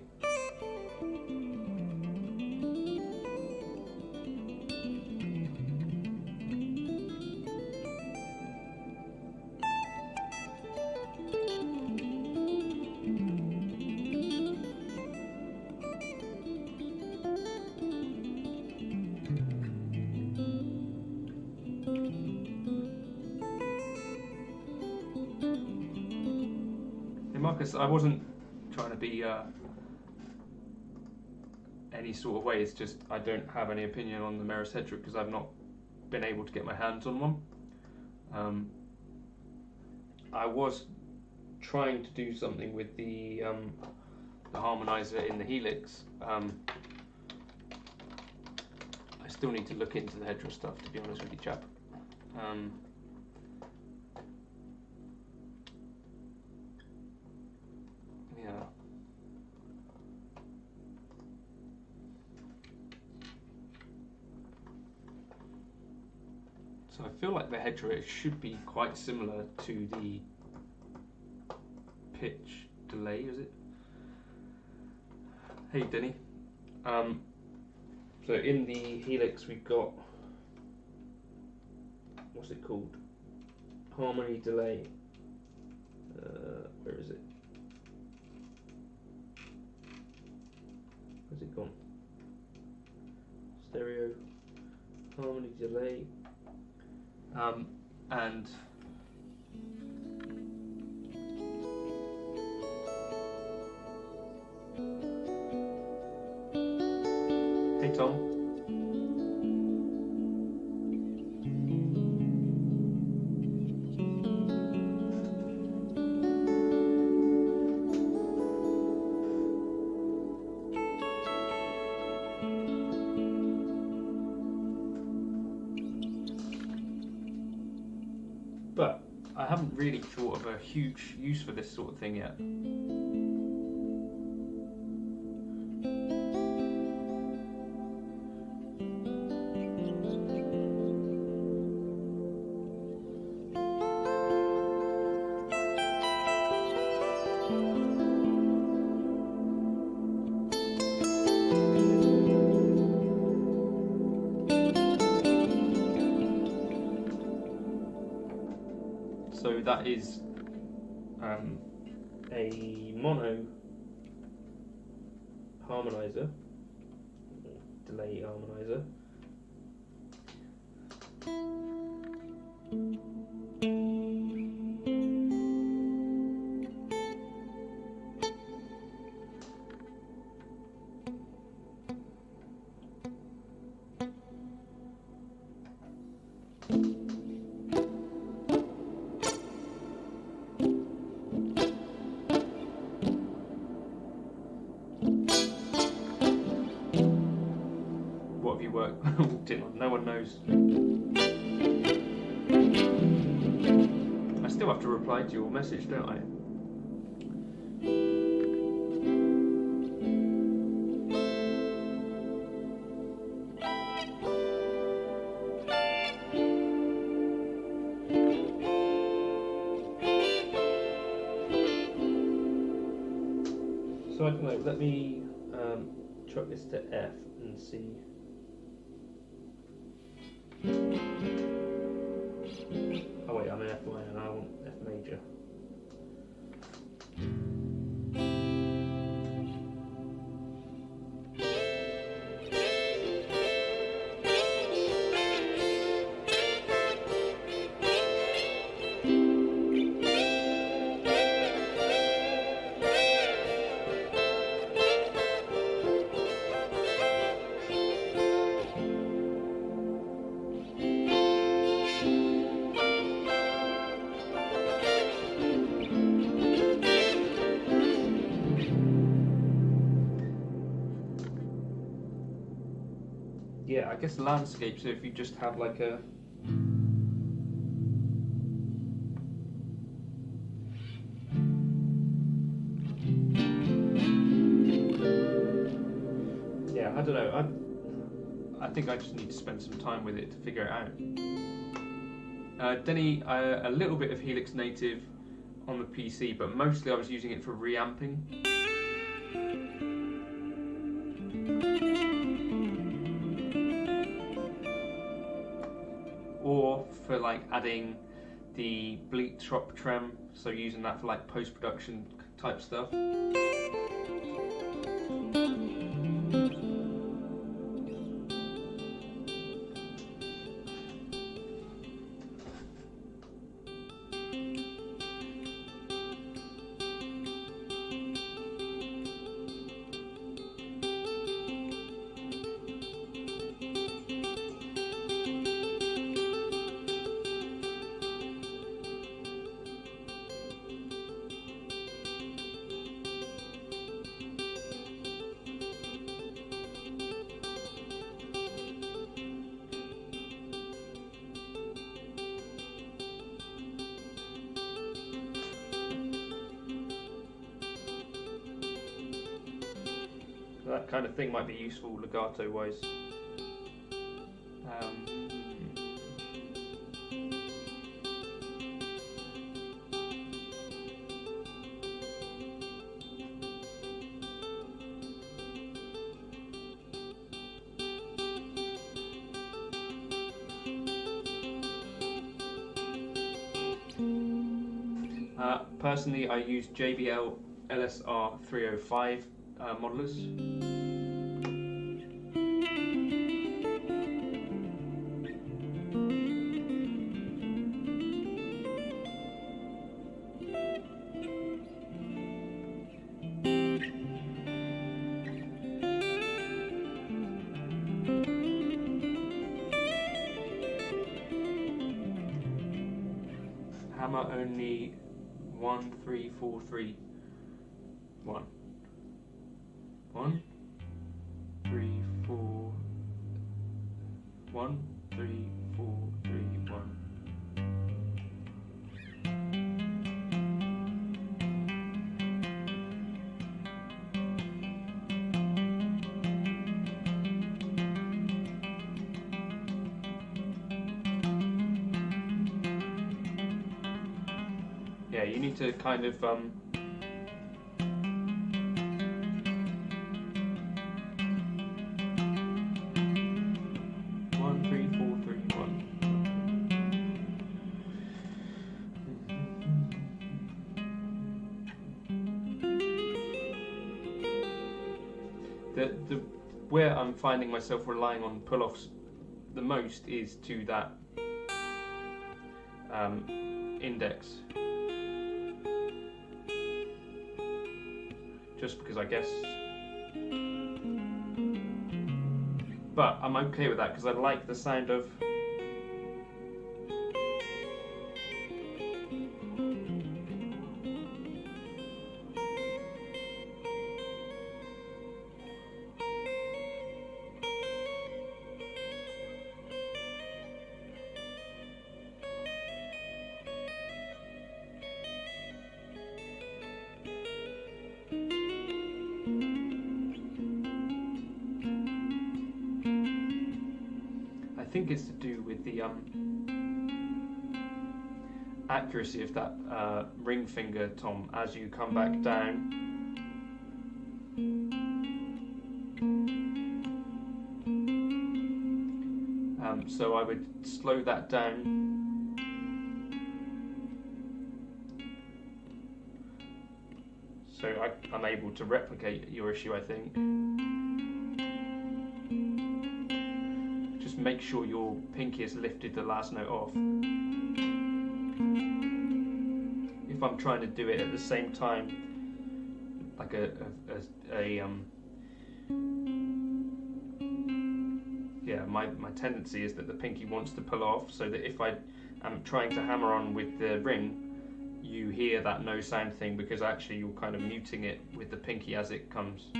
Speaker 1: Marcus, I wasn't trying to be any sort of way. It's just I don't have any opinion on the Meris Hedra because I've not been able to get my hands on one. I was trying to do something with the harmonizer in the Helix. I still need to look into the Hedra stuff, to be honest with you, chap. Yeah. So I feel like the Hedra should be quite similar to the pitch delay, is it? Hey Denny. So in the Helix we've got, what's it called? Harmony delay. Where is it? Where's it gone? Stereo, harmony delay, and hey Tom. but I haven't really thought of a huge use for this sort of thing yet. So that is a mono harmonizer, delay harmonizer. No one knows. I still have to reply to your message, don't I? So I don't know, let me chuck this to F and see. Oh wait, I'm in F minor and I want F major. Yeah, I guess landscape, so if you just have like a yeah, I don't know, I think I just need to spend some time with it to figure it out. Denny, a little bit of Helix Native on the PC, but mostly I was using it for reamping. Or for like adding the bleep trop trem, so using that for like post-production type stuff. That kind of thing might be useful legato wise. Personally, I use JBL LSR 305 modelers. Hammer only 1 3 4 3 1 1 3 4 1 3 4 3 1. yeah, you need to kind of 1 3 4 3 1. The where I'm finding myself relying on pull-offs the most is to that index, just because I guess, but I'm okay with that because I like the sound of I think it's to do with the accuracy of that ring finger tom as you come back down. So I would slow that down. So I'm able to replicate your issue, I think. Just make sure your pinky has lifted the last note off. If I'm trying to do it at the same time, like yeah, my tendency is that the pinky wants to pull off, so that if I am trying to hammer on with the ring, you hear that no sound thing, because actually you're kind of muting it with the pinky as it comes,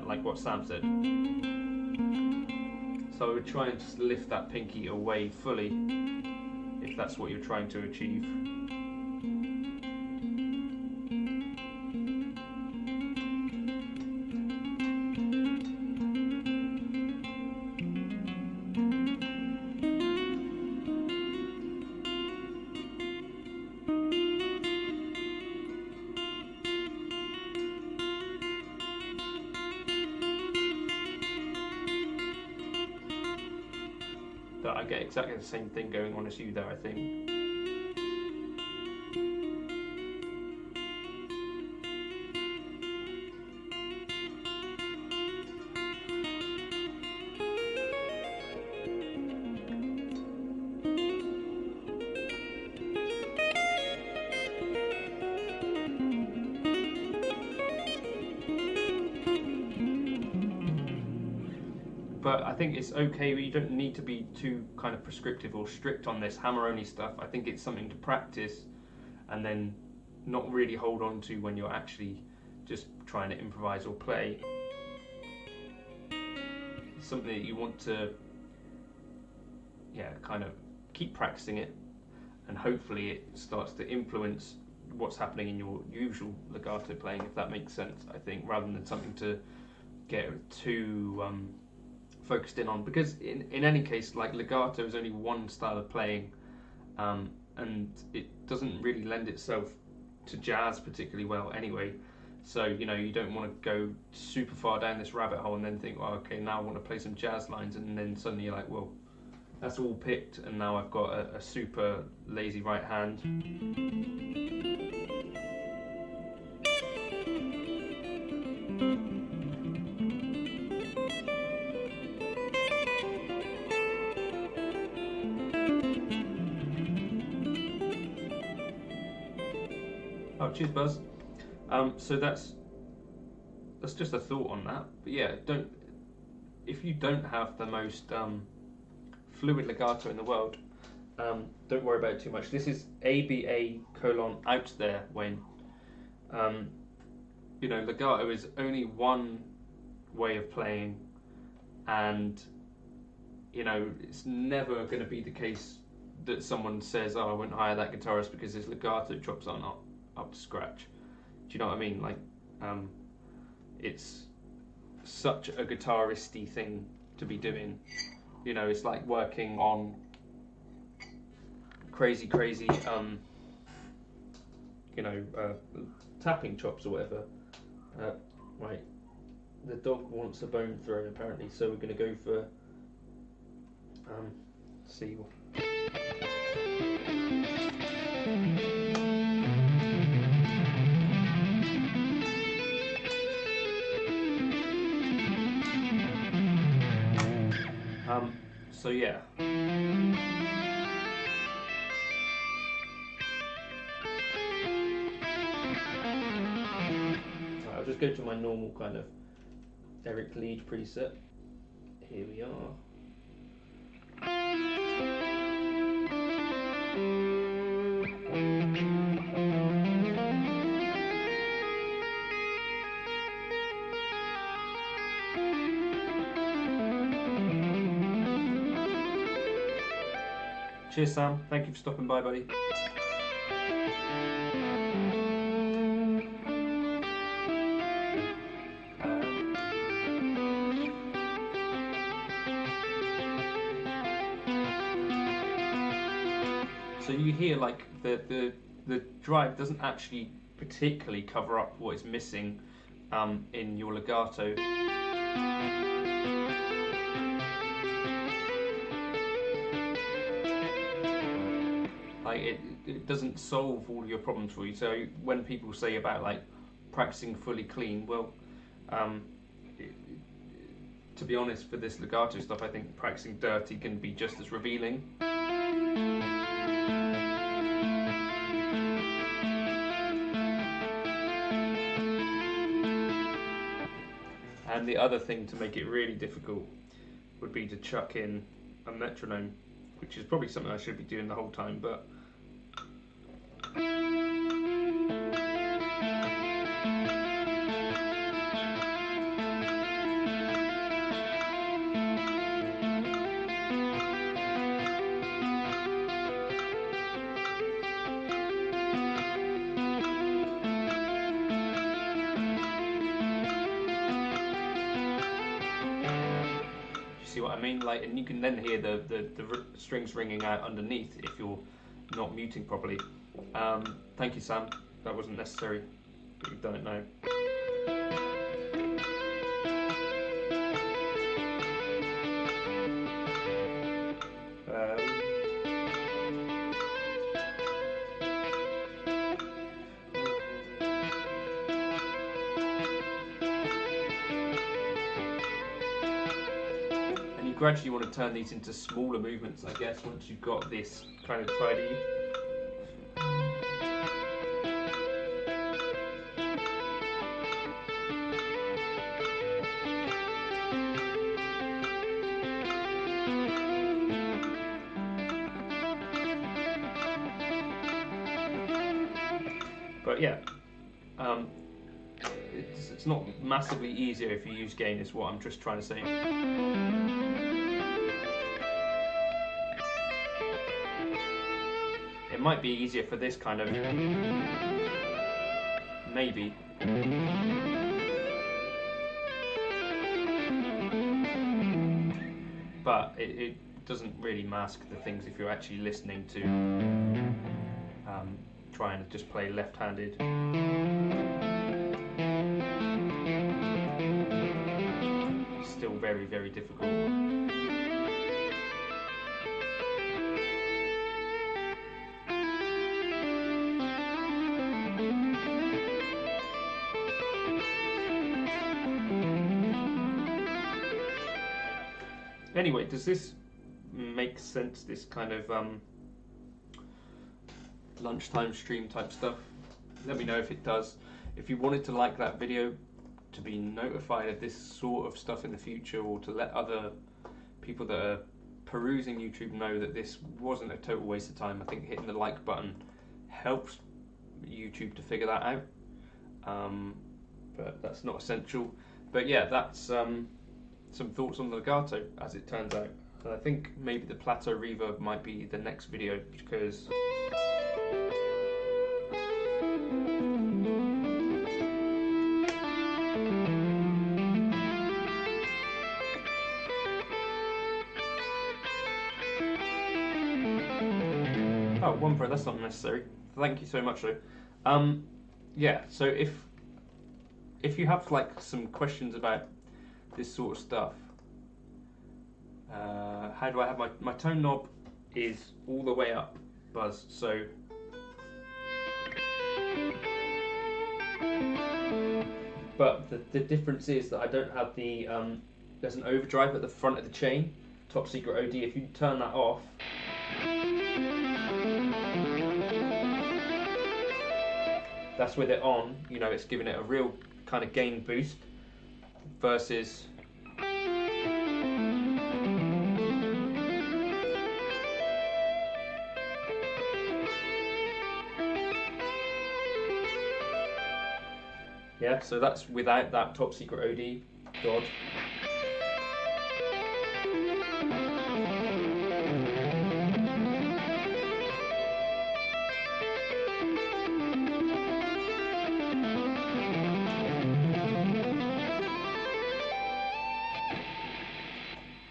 Speaker 1: like what Sam said. So I would try and just lift that pinky away fully, if that's what you're trying to achieve. I get exactly the same thing going on as you there, I think. But I think it's okay, you don't need to be too kind of prescriptive or strict on this hammer-only stuff. I think it's something to practice and then not really hold on to when you're actually just trying to improvise or play. It's something that you want to, yeah, kind of keep practicing it, and hopefully it starts to influence what's happening in your usual legato playing, if that makes sense, I think, rather than something to get too focused in on, because in any case, like, legato is only one style of playing, and it doesn't really lend itself to jazz particularly well anyway. So, you know, you don't want to go super far down this rabbit hole and then think, well, okay, now I want to play some jazz lines, and then suddenly you're like, well, that's all picked, and now I've got a super lazy right hand. Oh, cheers, Buzz. So that's just a thought on that. But yeah, if you don't have the most fluid legato in the world, don't worry about it too much. This is ABA : out there when, you know, legato is only one way of playing, and, you know, it's never going to be the case that someone says, oh, I wouldn't hire that guitarist because his legato chops are not up to scratch. Do you know what I mean? Like, it's such a guitaristy thing to be doing. You know, it's like working on crazy, you know, tapping chops or whatever. Right, the dog wants a bone thrown apparently, so we're going to go for C. So yeah. I'll just go to my normal kind of Eric Lead preset. Here we are. Cheers, Sam. Thank you for stopping by, buddy. So you hear like the drive doesn't actually particularly cover up what is missing in your legato. Like it doesn't solve all your problems for you. So when people say about like practicing fully clean, well, to be honest, for this legato stuff, I think practicing dirty can be just as revealing. And the other thing to make it really difficult would be to chuck in a metronome, which is probably something I should be doing the whole time, but see what I mean? Like, and you can then hear the strings ringing out underneath if you're not muting properly. Thank you, Sam. That wasn't necessary, but you've done it now. Gradually want to turn these into smaller movements, I guess, once you've got this kind of tidy. But yeah, it's not massively easier if you use gain, is what I'm just trying to say. It might be easier for this kind of, maybe. But it doesn't really mask the things if you're actually listening to try and just play left-handed. Still very, very difficult. Anyway, does this make sense, this kind of lunchtime stream type stuff? Let me know if it does. If you wanted to like that video, to be notified of this sort of stuff in the future, or to let other people that are perusing YouTube know that this wasn't a total waste of time, I think hitting the like button helps YouTube to figure that out. But that's not essential. But yeah, that's some thoughts on the legato, as it turns out. And I think maybe the Plateau Reverb might be the next video, because Oh, 1 Pro, that's not necessary. Thank you so much though. Yeah, so if you have like some questions about this sort of stuff, how do I have my tone knob is all the way up, Buzz, so but the difference is that I don't have the there's an overdrive at the front of the chain, top secret OD. If you turn that off, that's with it on, you know, it's giving it a real kind of gain boost versus yeah, so that's without that top secret OD God.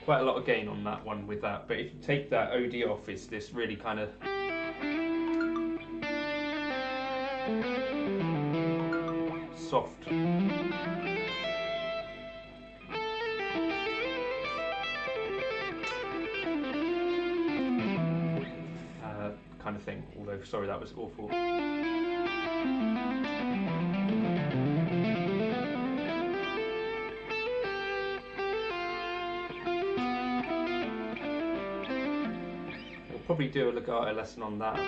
Speaker 1: Quite a lot of gain on that one with that, but if you take that OD off, it's this really kind of soft kind of thing, although sorry that was awful. We'll probably do a legato lesson on that.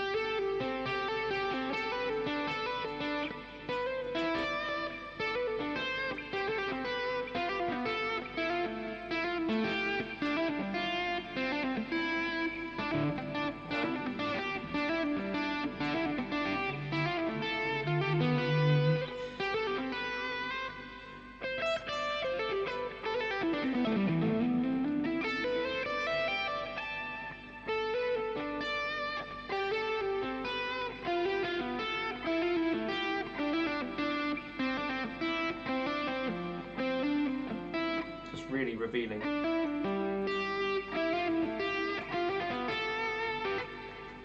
Speaker 1: Really revealing.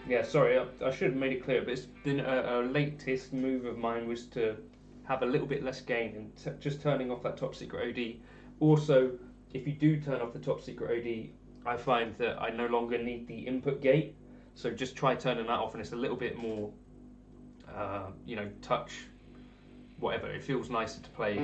Speaker 1: Yeah, sorry, I should have made it clear, but it's been a latest move of mine was to have a little bit less gain and just turning off that top secret OD. Also, if you do turn off the top secret OD, I find that I no longer need the input gate, so just try turning that off and it's a little bit more, you know, touch, whatever, it feels nicer to play.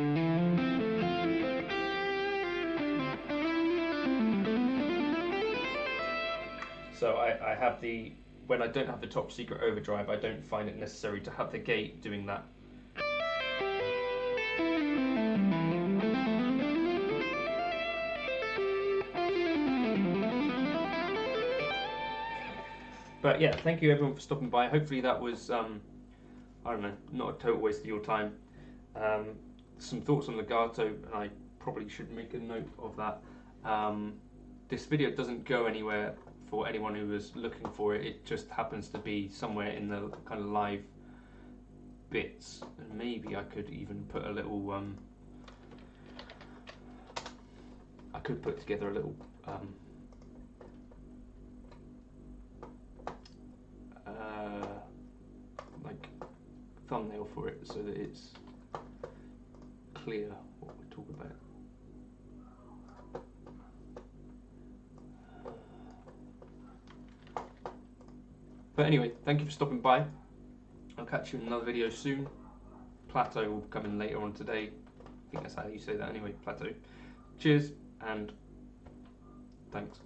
Speaker 1: So I have the, when I don't have the top secret overdrive, I don't find it necessary to have the gate doing that. But yeah, thank you everyone for stopping by. Hopefully that was, I don't know, not a total waste of your time. Some thoughts on legato, and I probably should make a note of that. This video doesn't go anywhere for anyone who was looking for it. It just happens to be somewhere in the kind of live bits, and maybe I could even put a little I could put together a little like thumbnail for it so that it's clear what we're talking about. But anyway, thank you for stopping by. I'll catch you in another video soon. Plateau will come in later on today. I think that's how you say that anyway, Plateau. Cheers and thanks.